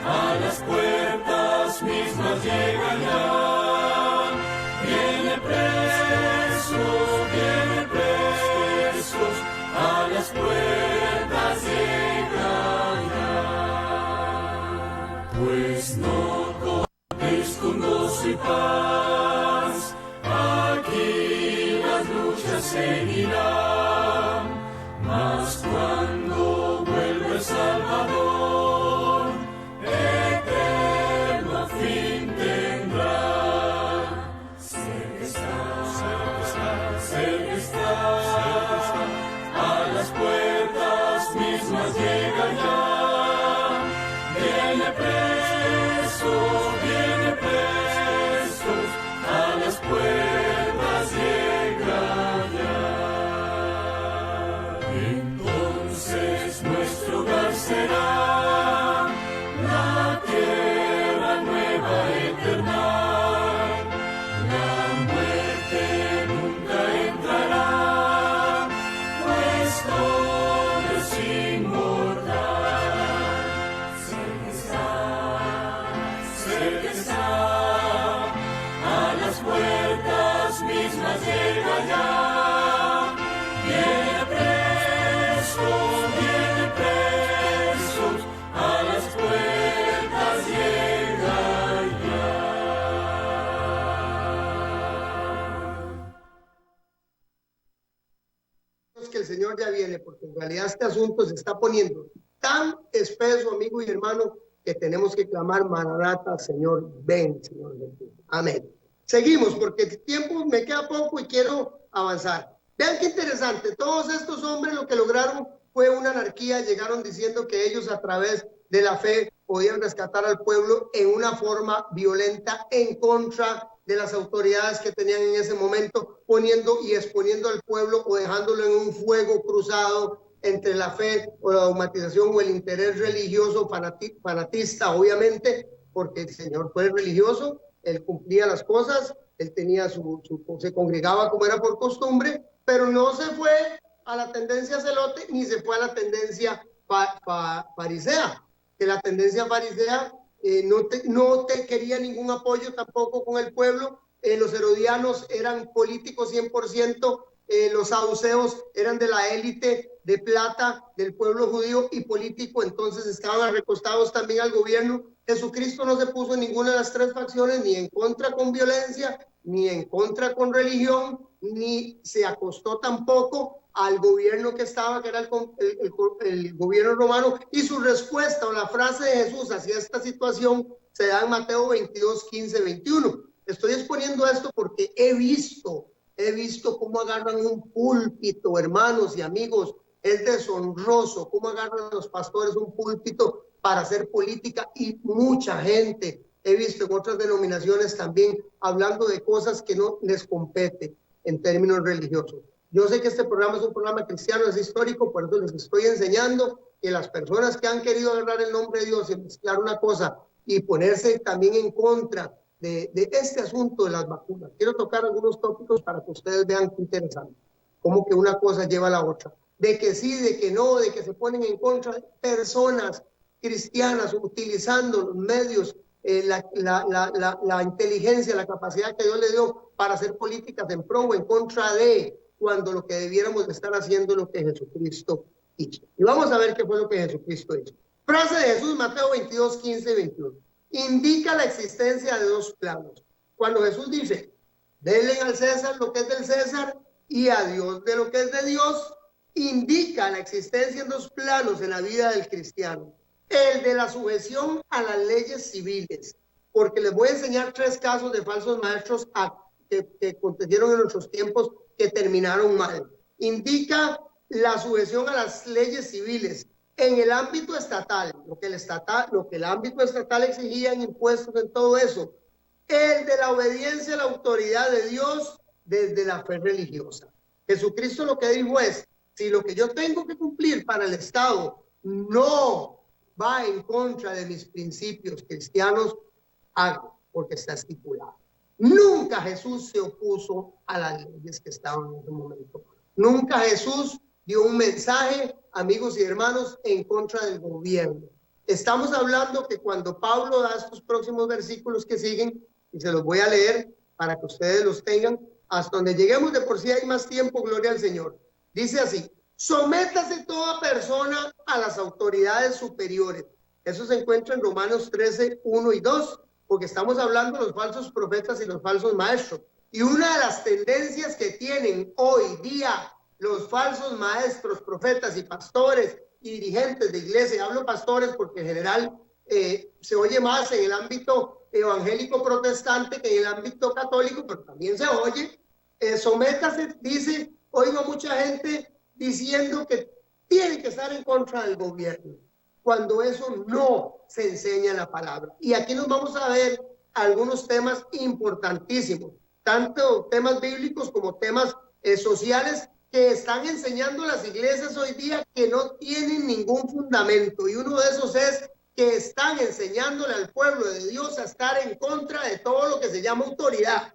a las puertas mismas llega ya. Viene presos, a las puertas llega ya. Pues no contéis con gozo y paz, aquí las luchas seguirán, mas cuando vuelva el Salvador, eterno fin tendrá. Cerca está, a las puertas mismas llega ya. Viene presos, a las puertas llega ya. Entonces nuestro hogar será la tierra nueva eterna, la muerte nunca entrará, pues todo es inmortal. Cerca está, a las puertas mismas llega ya. Viene presos, a las puertas llega ya. Que el Señor ya viene, porque en realidad este asunto se está poniendo tan espeso, amigo y hermano, que tenemos que clamar: Maranata, Señor, ven, Señor, ven. Amén. Seguimos, porque el tiempo me queda poco y quiero avanzar. Vean qué interesante, todos estos hombres lo que lograron fue una anarquía. Llegaron diciendo que ellos a través de la fe podían rescatar al pueblo en una forma violenta en contra de las autoridades que tenían en ese momento, poniendo y exponiendo al pueblo o dejándolo en un fuego cruzado entre la fe o la dogmatización o el interés religioso fanatista, obviamente, porque el Señor fue religioso, él cumplía las cosas, él tenía se congregaba como era por costumbre, pero no se fue a la tendencia celote ni se fue a la tendencia farisea, que la tendencia farisea no te quería ningún apoyo tampoco con el pueblo. Los herodianos eran políticos 100%, los saduceos eran de la élite de plata del pueblo judío y político, entonces estaban recostados también al gobierno. Jesucristo no se puso en ninguna de las tres facciones, ni en contra con violencia, ni en contra con religión, ni se acostó tampoco al gobierno que estaba, que era el gobierno romano. Y su respuesta o la frase de Jesús hacia esta situación se da en Mateo 22, 15, 21. Estoy exponiendo esto porque he visto cómo agarran un púlpito, hermanos y amigos. Es deshonroso cómo agarran los pastores un púlpito para hacer política, y mucha gente he visto en otras denominaciones también hablando de cosas que no les compete en términos religiosos. Yo sé que este programa es un programa cristiano, es histórico, por eso les estoy enseñando que las personas que han querido agarrar el nombre de Dios y mezclar una cosa y ponerse también en contra de este asunto de las vacunas. Quiero tocar algunos tópicos para que ustedes vean qué interesante, cómo que una cosa lleva a la otra, de que sí, de que no, de que se ponen en contra de personas cristianas utilizando los medios, la inteligencia, la capacidad que Dios le dio para hacer políticas en pro o en contra de, cuando lo que debiéramos estar haciendo es lo que Jesucristo hizo. Y vamos a ver qué fue lo que Jesucristo hizo. Frase de Jesús, Mateo 22, 15 y 21. Indica la existencia de dos planos. Cuando Jesús dice, denle al César lo que es del César y a Dios de lo que es de Dios, indica la existencia en dos planos en la vida del cristiano. El de la sujeción a las leyes civiles, porque les voy a enseñar 3 casos de falsos maestros que acontecieron en nuestros tiempos que terminaron mal. Indica la sujeción a las leyes civiles en el ámbito estatal, lo que el ámbito estatal exigía en impuestos, en todo eso. El de la obediencia a la autoridad de Dios desde la fe religiosa. Jesucristo lo que dijo es, si lo que yo tengo que cumplir para el Estado no va en contra de mis principios cristianos, hago, porque está estipulado. Nunca Jesús se opuso a las leyes que estaban en ese momento. Nunca Jesús dio un mensaje, amigos y hermanos, en contra del gobierno. Estamos hablando que cuando Pablo da estos próximos versículos que siguen, y se los voy a leer para que ustedes los tengan, hasta donde lleguemos, de por sí hay más tiempo, gloria al Señor. Dice así, sométase toda persona a las autoridades superiores. Eso se encuentra en Romanos 13, 1 y 2, porque estamos hablando de los falsos profetas y los falsos maestros. Y una de las tendencias que tienen hoy día los falsos maestros, profetas y pastores y dirigentes de iglesia, hablo pastores porque en general se oye más en el ámbito evangélico protestante que en el ámbito católico, pero también se oye, sométase, dice, oigo mucha gente diciendo que tiene que estar en contra del gobierno, cuando eso no se enseña en la palabra. Y aquí nos vamos a ver algunos temas importantísimos, tanto temas bíblicos como temas sociales que están enseñando las iglesias hoy día que no tienen ningún fundamento. Y uno de esos es que están enseñándole al pueblo de Dios a estar en contra de todo lo que se llama autoridad.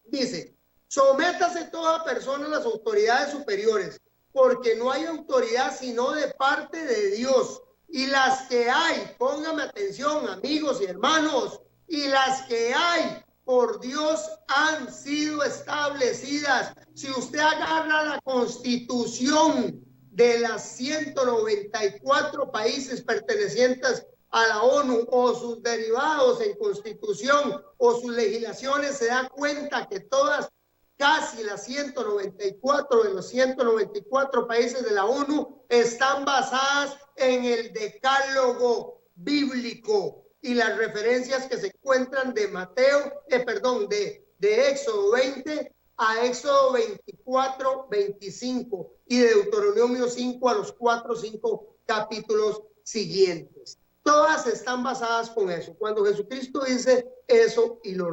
Dice, sométase toda persona a las autoridades superiores, porque no hay autoridad sino de parte de Dios. Y las que hay, póngame atención, amigos y hermanos, y las que hay por Dios han sido establecidas. Si usted agarra la Constitución de las 194 países pertenecientes a la ONU o sus derivados en Constitución o sus legislaciones, se da cuenta que todas, casi las 194 de los 194 países de la ONU están basadas en el decálogo bíblico y las referencias que se encuentran de de Éxodo 20 a Éxodo 24, 25 y de Deuteronomio 5 a los 4 o 5 capítulos siguientes. Todas están basadas con eso. Cuando Jesucristo dice eso y lo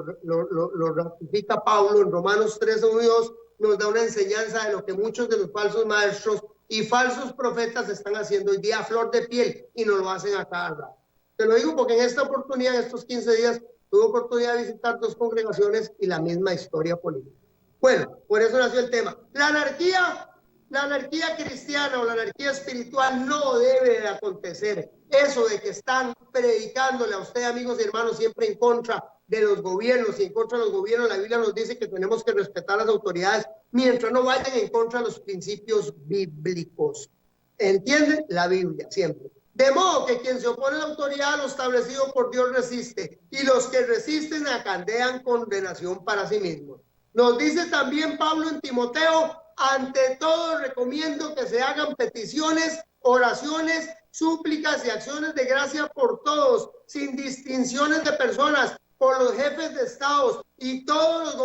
ratifica Pablo en Romanos 3, 1 y 2, nos da una enseñanza de lo que muchos de los falsos maestros y falsos profetas están haciendo hoy día a flor de piel y nos lo hacen a cada rato. Te lo digo porque en esta oportunidad, en estos 15 días, tuve oportunidad de visitar 2 congregaciones y la misma historia política. Bueno, por eso nació el tema. La anarquía cristiana o la anarquía espiritual no debe de acontecer. Eso de que están predicándole a usted, amigos y hermanos, siempre en contra de los gobiernos y en contra de los gobiernos, la Biblia nos dice que tenemos que respetar las autoridades mientras no vayan en contra de los principios bíblicos. ¿Entienden? La Biblia, siempre. De modo que quien se opone a la autoridad, a lo establecido por Dios resiste, y los que resisten acarrean condenación para sí mismos. Nos dice también Pablo en Timoteo, ante todo recomiendo que se hagan peticiones, oraciones, súplicas y acciones de gracia por todos, sin distinciones de personas, por los jefes de estados y todos los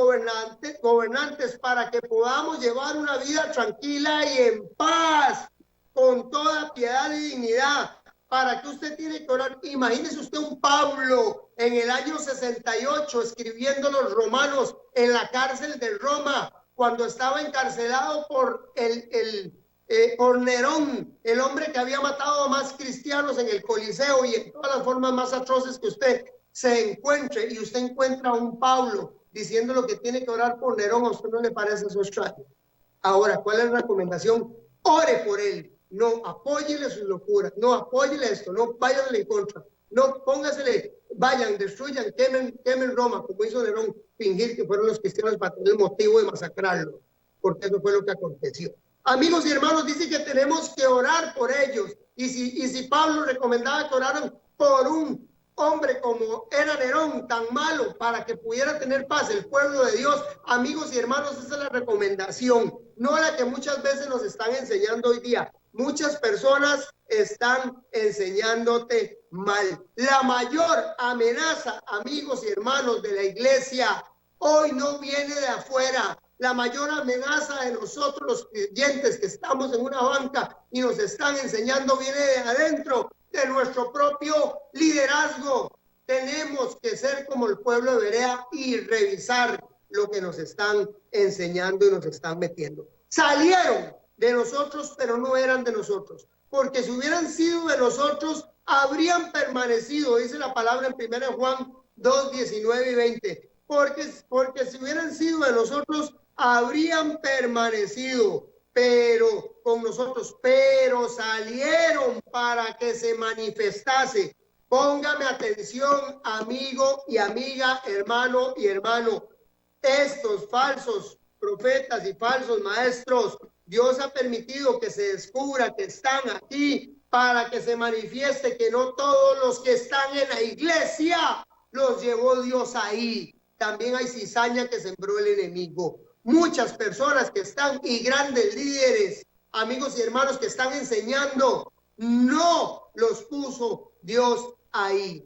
gobernantes, para que podamos llevar una vida tranquila y en paz, con toda piedad y dignidad. ¿Para qué usted tiene que orar? Imagínese usted un Pablo en el año 68 escribiendo los romanos en la cárcel de Roma, cuando estaba encarcelado por Nerón, el hombre que había matado a más cristianos en el Coliseo y en todas las formas más atroces que usted se encuentre, y usted encuentra a un Pablo diciendo lo que tiene que orar por Nerón. ¿A usted no le parece eso extraño? Ahora, ¿cuál es la recomendación? Ore por él. No apóyele sus locuras, no apóyele esto, no vayan en contra, no póngasele, vayan, destruyan, quemen Roma, como hizo Nerón, fingir que fueron los cristianos para tener el motivo de masacrarlo, porque eso fue lo que aconteció. Amigos y hermanos, dice que tenemos que orar por ellos, y si Pablo recomendaba que oraran por un hombre como era Nerón, tan malo, para que pudiera tener paz el pueblo de Dios. Amigos y hermanos, esa es la recomendación, no la que muchas veces nos están enseñando hoy día. Muchas personas están enseñándote mal. La mayor amenaza, amigos y hermanos de la iglesia, hoy no viene de afuera. La mayor amenaza de nosotros los creyentes que estamos en una banca y nos están enseñando viene de adentro, de nuestro propio liderazgo. Tenemos que ser como el pueblo de Berea y revisar lo que nos están enseñando y nos están metiendo. Salieron de nosotros, pero no eran de nosotros, porque si hubieran sido de nosotros, habrían permanecido, dice la palabra en 1 Juan 2, 19 y 20, porque si hubieran sido de nosotros, habrían permanecido, pero con nosotros, pero salieron para que se manifestase. Póngame atención, amigo y amiga, hermano y hermano. Estos falsos profetas y falsos maestros, Dios ha permitido que se descubra que están aquí para que se manifieste que no todos los que están en la iglesia los llevó Dios ahí. También hay cizaña que sembró el enemigo. Muchas personas que están y grandes líderes, amigos y hermanos que están enseñando, no los puso Dios ahí.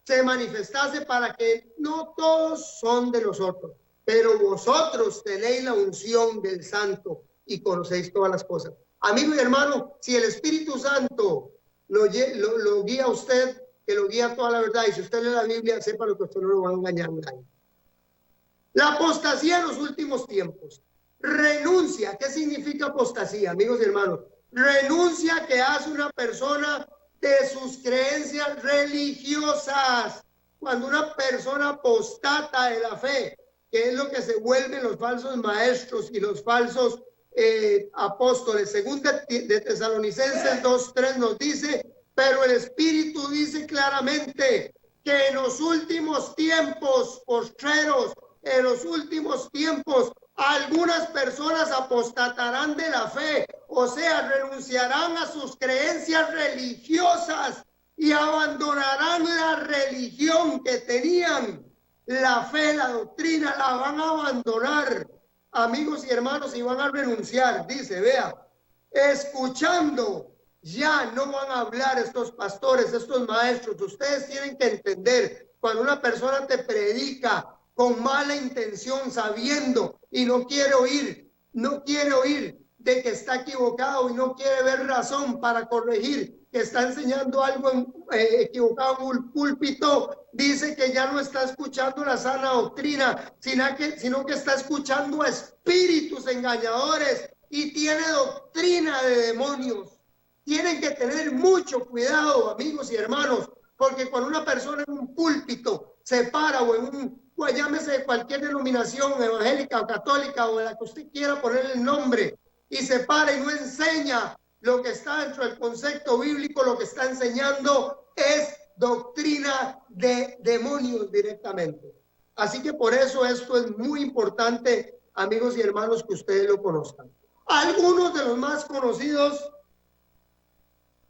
Se manifestase para que no todos son de nosotros, pero vosotros tenéis la unción del Santo y conocéis todas las cosas. Amigo y hermano, si el Espíritu Santo lo guía a usted, que lo guía toda la verdad, y si usted lee la Biblia, sepa lo que usted no lo va a engañar nadie. La apostasía en los últimos tiempos. Renuncia. ¿Qué significa apostasía, amigos y hermanos? Renuncia que hace una persona de sus creencias religiosas. Cuando una persona apostata de la fe, que es lo que se vuelven los falsos maestros y los falsos apóstoles. Según de Tesalonicenses 2:3 nos dice, pero el Espíritu dice claramente que en los últimos tiempos postreros, en los últimos tiempos, algunas personas apostatarán de la fe, o sea, renunciarán a sus creencias religiosas y abandonarán la religión que tenían. La fe, la doctrina, la van a abandonar, amigos y hermanos, y van a renunciar. Dice, vea, escuchando, ya no van a hablar estos pastores, estos maestros. Ustedes tienen que entender, cuando una persona te predica con mala intención, sabiendo, y no quiere oír de que está equivocado y no quiere ver razón para corregir, que está enseñando algo equivocado en un púlpito, dice que ya no está escuchando la sana doctrina, sino que está escuchando a espíritus engañadores y tiene doctrina de demonios. Tienen que tener mucho cuidado, amigos y hermanos, porque cuando una persona en un púlpito se para, o en un, pues llámese de cualquier denominación evangélica o católica o de la que usted quiera ponerle el nombre, y se para y no enseña lo que está dentro del concepto bíblico, lo que está enseñando es doctrina de demonios directamente. Así que por eso esto es muy importante, amigos y hermanos, que ustedes lo conozcan. Algunos de los más conocidos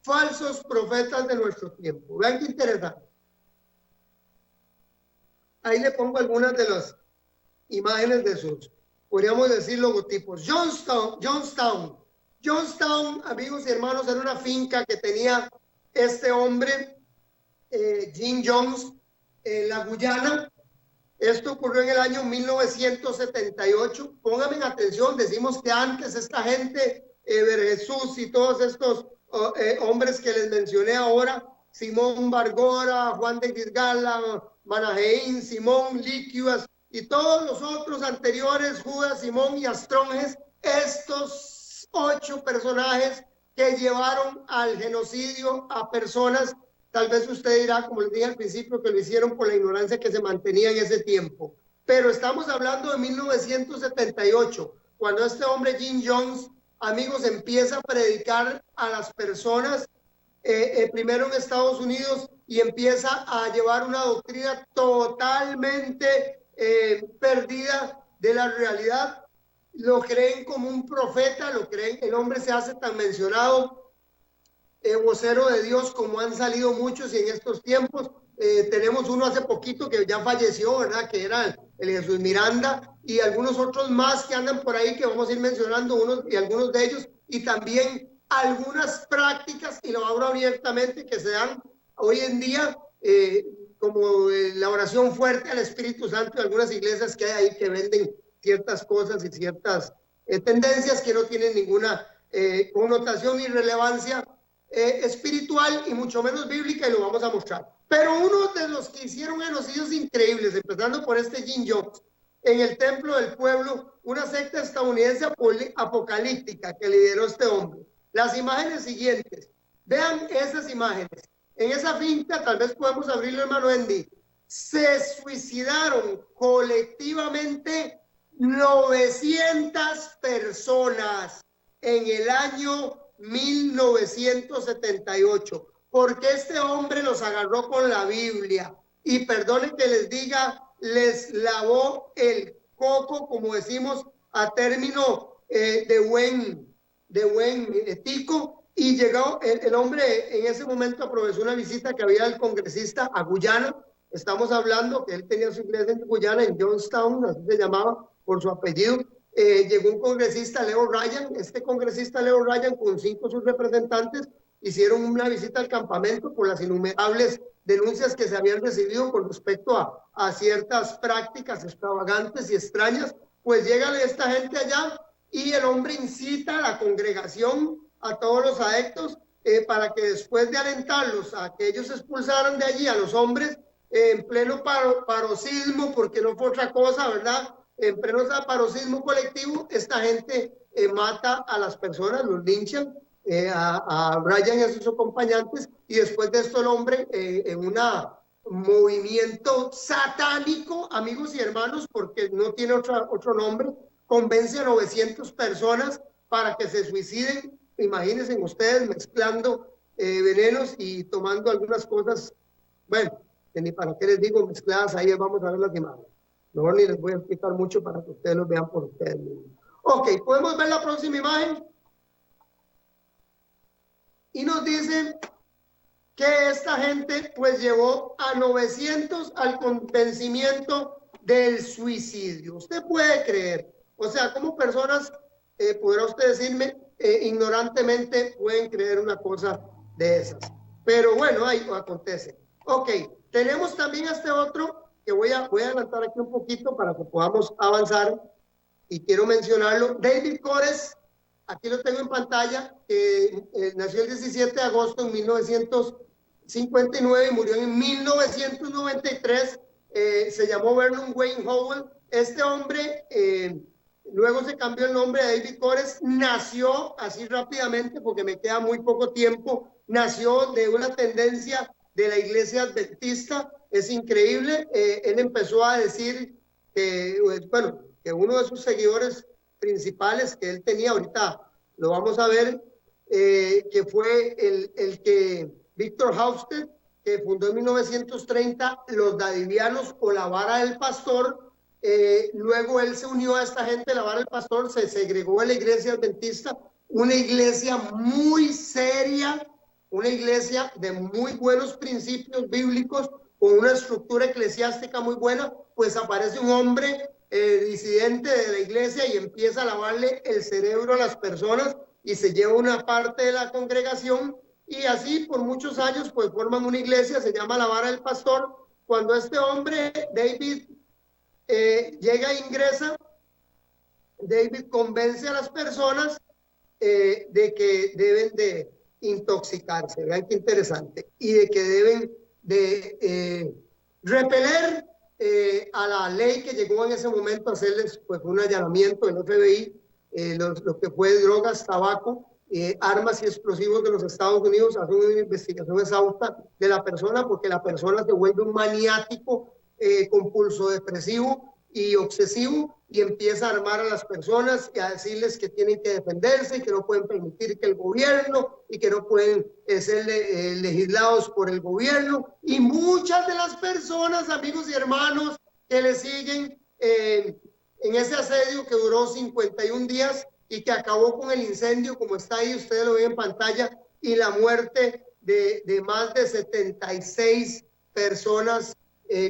falsos profetas de nuestro tiempo. Vean qué interesante. Ahí le pongo algunas de las imágenes de sus, podríamos decir, logotipos. Johnstown, amigos y hermanos, era una finca que tenía este hombre, Jim Jones, en la Guyana. Esto ocurrió en el año 1978. Pónganme atención, decimos que antes esta gente, Jesús y todos estos hombres que les mencioné ahora, Simón Bargora, Juan de Gisgala, Manaheim, Simón, Liquias y todos los otros anteriores, Judas, Simón y Astronges, estos 8 personajes que llevaron al genocidio a personas. Tal vez usted dirá, como les dije al principio, que lo hicieron por la ignorancia que se mantenía en ese tiempo. Pero estamos hablando de 1978, cuando este hombre, Jim Jones, amigos, empieza a predicar a las personas, primero en Estados Unidos, y empieza a llevar una doctrina totalmente perdida de la realidad. Lo creen como un profeta, lo creen, el hombre se hace tan mencionado vocero de Dios, como han salido muchos y en estos tiempos. Tenemos uno hace poquito que ya falleció, ¿verdad? Que era el Jesús Miranda, y algunos otros más que andan por ahí que vamos a ir mencionando unos y algunos de ellos, y también algunas prácticas, y lo hablo abiertamente, que se dan hoy en día, como la oración fuerte al Espíritu Santo de algunas iglesias que hay ahí que venden ciertas cosas y ciertas tendencias que no tienen ninguna connotación ni relevancia espiritual y mucho menos bíblica, y lo vamos a mostrar. Pero uno de los que hicieron genocidios increíbles, empezando por este Jim Jones, en el Templo del Pueblo, una secta estadounidense apocalíptica que lideró este hombre. Las imágenes siguientes, vean esas imágenes. En esa finca, tal vez podemos abrirlo, hermano Andy, se suicidaron colectivamente 900 personas en el año 1978, porque este hombre los agarró con la Biblia y, perdonen que les diga, les lavó el coco, como decimos a término de buen tico, y llegó el hombre. En ese momento aprovechó una visita que había del congresista a Guyana. Estamos hablando que él tenía su iglesia en Guyana, en Johnstown, así se llamaba por su apellido. Llegó un congresista, Leo Ryan. Este congresista Leo Ryan, con 5 de sus representantes, hicieron una visita al campamento por las innumerables denuncias que se habían recibido con respecto a ciertas prácticas extravagantes y extrañas. Pues llega esta gente allá y el hombre incita a la congregación, a todos los adeptos, para que después de alentarlos a que ellos expulsaran de allí a los hombres, en pleno paroxismo, porque no fue otra cosa, ¿verdad? En pleno paroxismo colectivo, esta gente mata a las personas, los linchan, a Brian y a sus acompañantes, y después de esto el hombre, en un movimiento satánico, amigos y hermanos, porque no tiene otro nombre, convence a 900 personas para que se suiciden. Imagínense ustedes, mezclando venenos y tomando algunas cosas, bueno, que ni para qué les digo, mezcladas. Ahí vamos a ver las imágenes. Mejor ni les voy a explicar mucho para que ustedes lo vean por ustedes mismos. Ok, podemos ver la próxima imagen. Y nos dicen que esta gente pues llevó a 900 al convencimiento del suicidio. Usted puede creer, o sea, como personas, podrá usted decirme, ignorantemente pueden creer una cosa de esas. Pero bueno, ahí acontece. Ok, tenemos también a este otro que voy a adelantar aquí un poquito para que podamos avanzar, y quiero mencionarlo. David Koresh, aquí lo tengo en pantalla, nació el 17 de agosto de 1959 y murió en 1993. Se llamó Vernon Wayne Howell. Este hombre, luego se cambió el nombre a David Koresh. Nació así rápidamente, porque me queda muy poco tiempo, nació de una tendencia de la iglesia adventista. Es increíble. Él empezó a decir que, bueno, que uno de sus seguidores principales que él tenía, ahorita lo vamos a ver, que fue el que Víctor Hofstede, que fundó en 1930 los Davidianos, o la vara del pastor. Luego él se unió a esta gente, la vara del pastor, se segregó de la iglesia adventista, una iglesia muy seria, una iglesia de muy buenos principios bíblicos, con una estructura eclesiástica muy buena. Pues aparece un hombre disidente de la iglesia y empieza a lavarle el cerebro a las personas, y se lleva una parte de la congregación, y así por muchos años pues forman una iglesia, se llama la vara del pastor. Cuando este hombre, David, llega e ingresa, David convence a las personas de que deben de intoxicarse, vean qué interesante, y de que deben de repeler a la ley que llegó en ese momento a hacerles pues un allanamiento del FBI, lo que fue drogas, tabaco, armas y explosivos de los Estados Unidos. Hacen una investigación exhausta de la persona, porque la persona se vuelve un maniático, compulso depresivo y obsesivo, y empieza a armar a las personas y a decirles que tienen que defenderse y que no pueden permitir que el gobierno, y que no pueden ser legislados por el gobierno. Y muchas de las personas, amigos y hermanos, que le siguen en ese asedio que duró 51 días y que acabó con el incendio, como está ahí, ustedes lo ven en pantalla, y la muerte de más de 76 personas,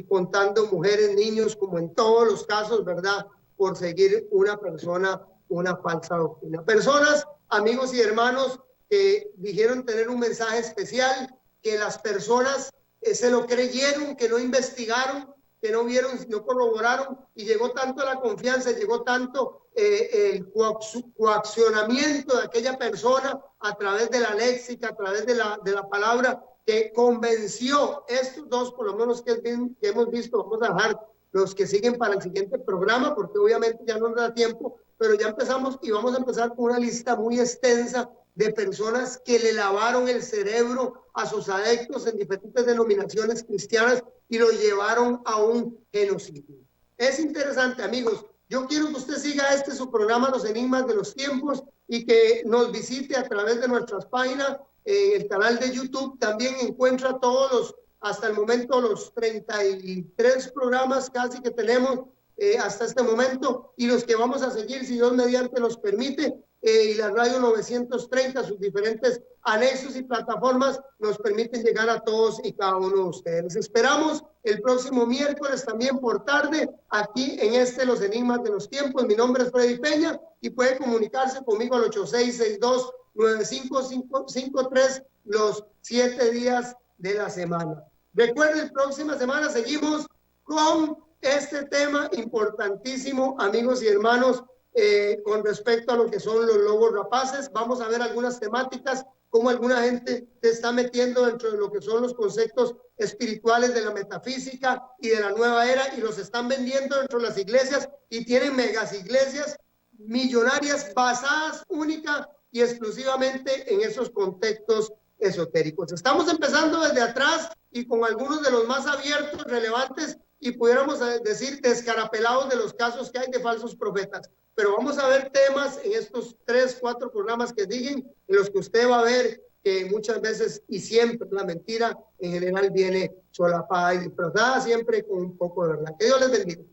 contando mujeres, niños, como en todos los casos, ¿verdad? Por seguir una persona, una falsa doctrina. Personas, amigos y hermanos, que dijeron tener un mensaje especial, que las personas se lo creyeron, que no investigaron, que no vieron, no corroboraron, y llegó tanto la confianza, llegó tanto el coaccionamiento de aquella persona a través de la léxica, a través de la palabra, que convenció estos dos, por lo menos que hemos visto. Vamos a dejar los que siguen para el siguiente programa, porque obviamente ya no nos da tiempo, pero ya empezamos y vamos a empezar con una lista muy extensa de personas que le lavaron el cerebro a sus adeptos en diferentes denominaciones cristianas y lo llevaron a un genocidio. Es interesante, amigos. Yo quiero que usted siga su programa Los Enigmas de los Tiempos y que nos visite a través de nuestras páginas. En el canal de YouTube también encuentra hasta el momento, los 33 programas casi que tenemos hasta este momento, y los que vamos a seguir, si Dios mediante nos permite, y la radio 930, sus diferentes anexos y plataformas nos permiten llegar a todos y cada uno de ustedes. Les esperamos el próximo miércoles también por tarde, aquí en Los Enigmas de los Tiempos. Mi nombre es Freddy Peña y puede comunicarse conmigo al 8662-9553 los 7 días de la semana. Recuerden, próxima semana seguimos con este tema importantísimo, amigos y hermanos, con respecto a lo que son los lobos rapaces. Vamos a ver algunas temáticas, cómo alguna gente se está metiendo dentro de lo que son los conceptos espirituales de la metafísica y de la nueva era, y los están vendiendo dentro de las iglesias, y tienen megas iglesias millonarias basadas única y exclusivamente en esos contextos esotéricos. Estamos empezando desde atrás y con algunos de los más abiertos, relevantes y pudiéramos decir descarapelados de los casos que hay de falsos profetas. Pero vamos a ver temas en estos 3, 4 programas que siguen, en los que usted va a ver que muchas veces y siempre la mentira en general viene solapada y disfrazada, siempre con un poco de verdad. Que Dios les bendiga.